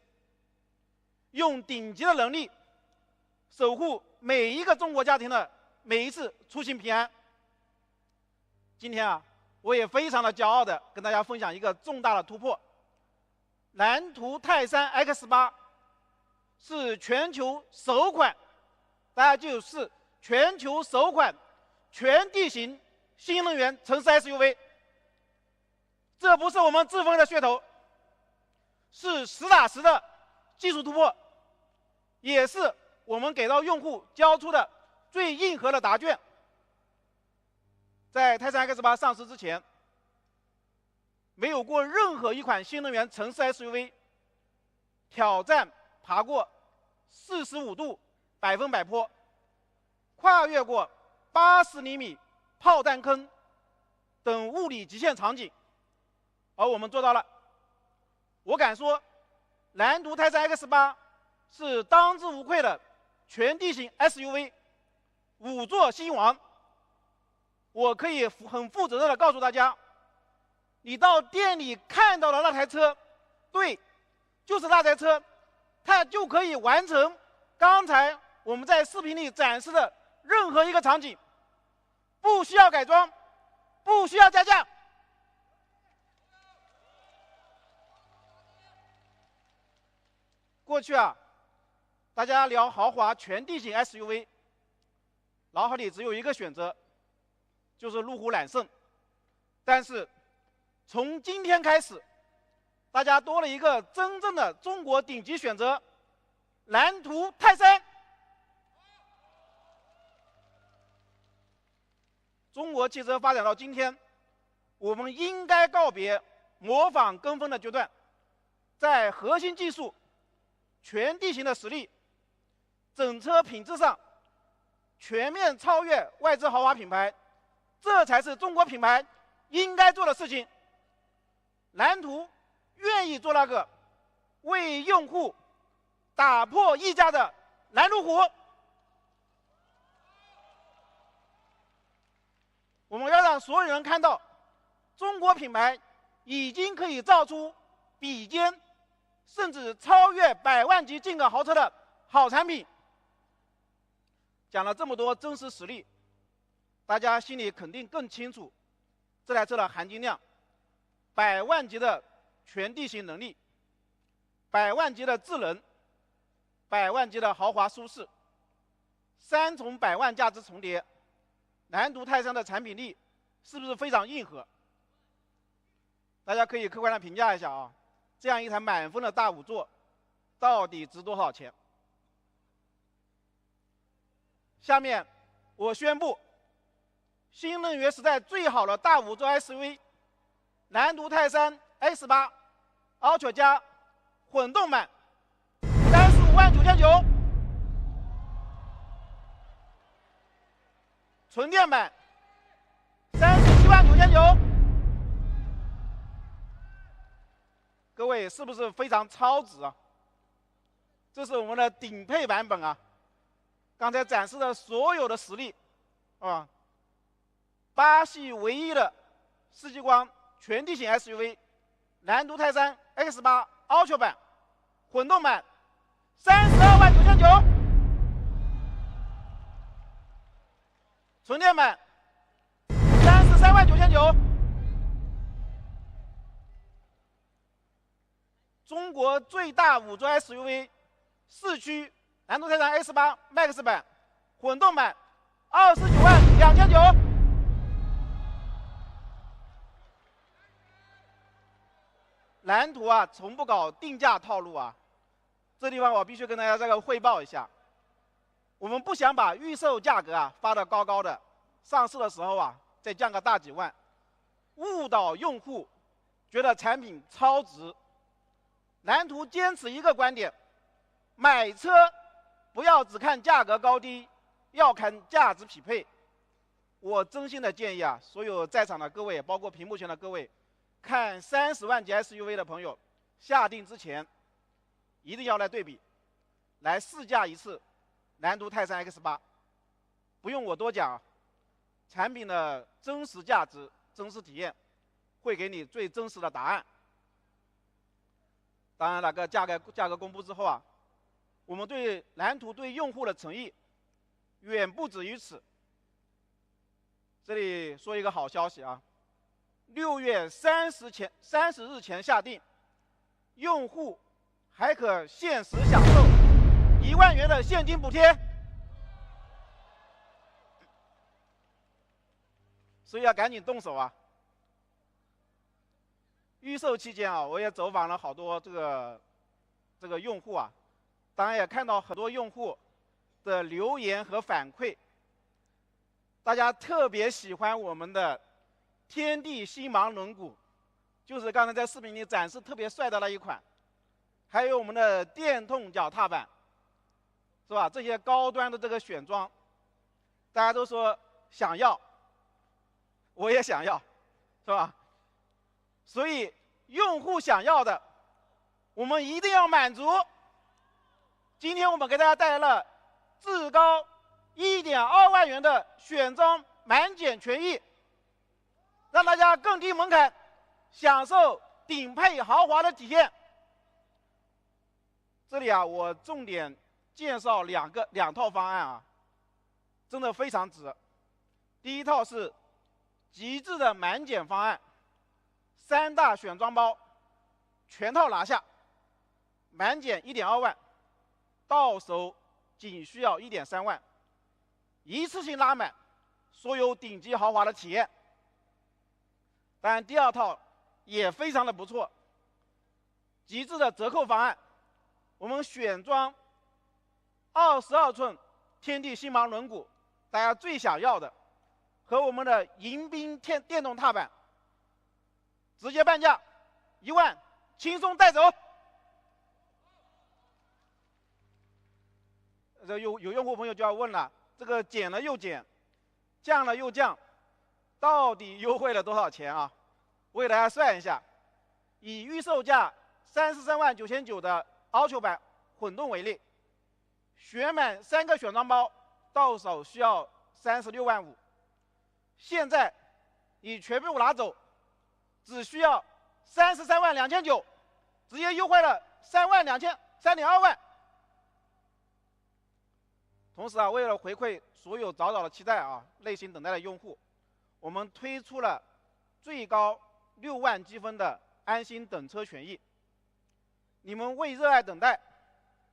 用顶级的能力守护每一个中国家庭的每一次出行平安。今天我也非常的骄傲的跟大家分享一个重大的突破：蓝图泰山 X8 是全球首款，大家就是全球首款全地形新能源城市 SUV。这不是我们自封的噱头，是实打实的技术突破，也是我们给到用户交出的最硬核的答卷。在泰山 X8 上市之前，没有过任何一款新能源城市 SUV 挑战爬过45度100%坡，跨越过80厘米炮弹坑等物理极限场景，而我们做到了。我敢说，蓝图泰山 X8 是当之无愧的全地形 SUV，5座新王。我可以很负责任的告诉大家，你到店里看到的那台车，对，就是那台车，它就可以完成刚才我们在视频里展示的任何一个场景，不需要改装，不需要加价。过去大家聊豪华全地形 SUV， 脑海里只有一个选择，就是路虎揽胜。但是从今天开始，大家多了一个真正的中国顶级选择——蓝图泰山。中国汽车发展到今天，我们应该告别模仿跟风的阶段，在核心技术、全地形的实力，整车品质上全面超越外资豪华品牌，这才是中国品牌应该做的事情。蓝图愿意做那个为用户打破溢价的拦路虎。我们要让所有人看到，中国品牌已经可以造出比肩甚至超越100万级进口豪车的好产品。讲了这么多真实实例，大家心里肯定更清楚这台车的含金量：100万级的全地形能力，100万级的智能，100万级的豪华舒适，3重100万价值重叠。蓝图泰山的产品力是不是非常硬核？大家可以客观的评价一下啊，这样一台满分的大五座到底值多少钱？下面我宣布，新能源时代最好的大五座 SUV 蓝图泰山 X8 Ultra 加混动版35.999，纯电版37.999，各位是不是非常超值啊？这是我们的顶配版本啊！刚才展示的所有的实力，啊，巴西唯一的世纪光全地形 SUV 蓝图泰山 X8 Ultra 版混动版32.999，纯电版33.999。中国最大五座 SUV 四驱蓝图泰山 X8 Max 版混动版29.2999。蓝图啊，从不搞定价套路啊，这地方我必须跟大家这个汇报一下。我们不想把预售价格啊发得高高的，上市的时候啊再降个大几万，误导用户觉得产品超值。蓝图坚持一个观点：买车不要只看价格高低，要看价值匹配。我真心的建议啊，所有在场的各位，包括屏幕前的各位，看30万级 SUV 的朋友，下定之前一定要来对比，来试驾一次蓝图泰山 X8。不用我多讲，产品的真实价值、真实体验会给你最真实的答案。当然，那个价格公布之后啊，我们对蓝图对用户的诚意远不止于此。这里说一个好消息啊，6月30日前下定，用户还可限时享受1万元的现金补贴。所以要赶紧动手啊！预售期间啊，我也走访了好多这个用户啊，当然也看到很多用户的留言和反馈，大家特别喜欢我们的天地星芒轮毂，就是刚才在视频里展示特别帅的那一款，还有我们的电动脚踏板，是吧？这些高端的这个选装，大家都说想要，我也想要，是吧？所以用户想要的，我们一定要满足。今天我们给大家带来了至高1.2万元的选装满减权益，让大家更低门槛享受顶配豪华的体验。这里啊，我重点介绍两套方案啊，真的非常值。第一套是极致的满减方案，3大选装包全套拿下，满减1.2万，到手仅需要1.3万，一次性拉满所有顶级豪华的体验。当然，第二套也非常的不错，极致的折扣方案，我们选装22寸天地星芒轮毂，大家最想要的，和我们的迎宾电动踏板，直接半价1万，轻松带走。有用户朋友就要问了，这个减了又减，降了又降，到底优惠了多少钱啊？我给大家算一下，以预售价33.99000的 Ultra 版混动为例，选满3个选装包到手需要36.5万，现在你全部拿走，只需要33.29万，直接优惠了3.2万。同时啊，为了回馈所有早早的期待啊、耐心等待的用户，我们推出了最高6万积分的安心等车权益。你们为热爱等待，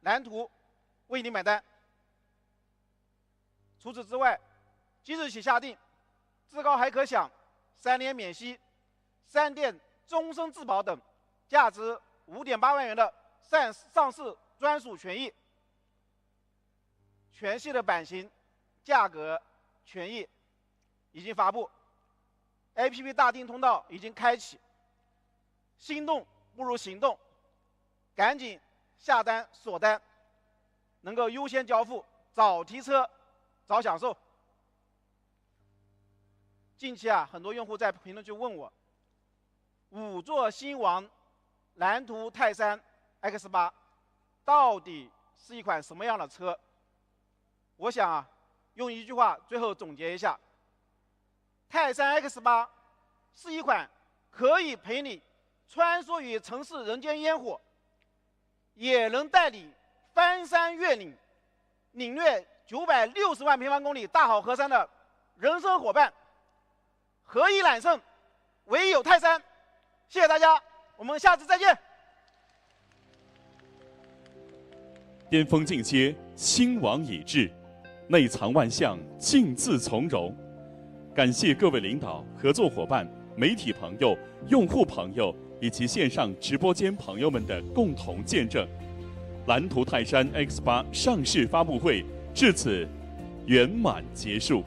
蓝图为你买单。除此之外，即日起下定，至高还可享3年免息、3店终身质保等价值5.8万元的上市专属权益。全系的版型、价格、权益已经发布 ，APP 大订通道已经开启。心动不如行动，赶紧下单锁单，能够优先交付，早提车，早享受。近期啊，很多用户在评论区问我，5座新王蓝图泰山 X8 到底是一款什么样的车？我想啊，用一句话最后总结一下：泰山 X8 是一款可以陪你穿梭于城市人间烟火，也能带你翻山越岭，领略960万平方公里大好河山的人生伙伴。何以揽胜，唯有泰山。谢谢大家，我们下次再见。巅峰进阶，兴亡已至，内藏万象，尽自从容。感谢各位领导、合作伙伴、媒体朋友、用户朋友以及线上直播间朋友们的共同见证。蓝图泰山 X8 上市发布会至此圆满结束。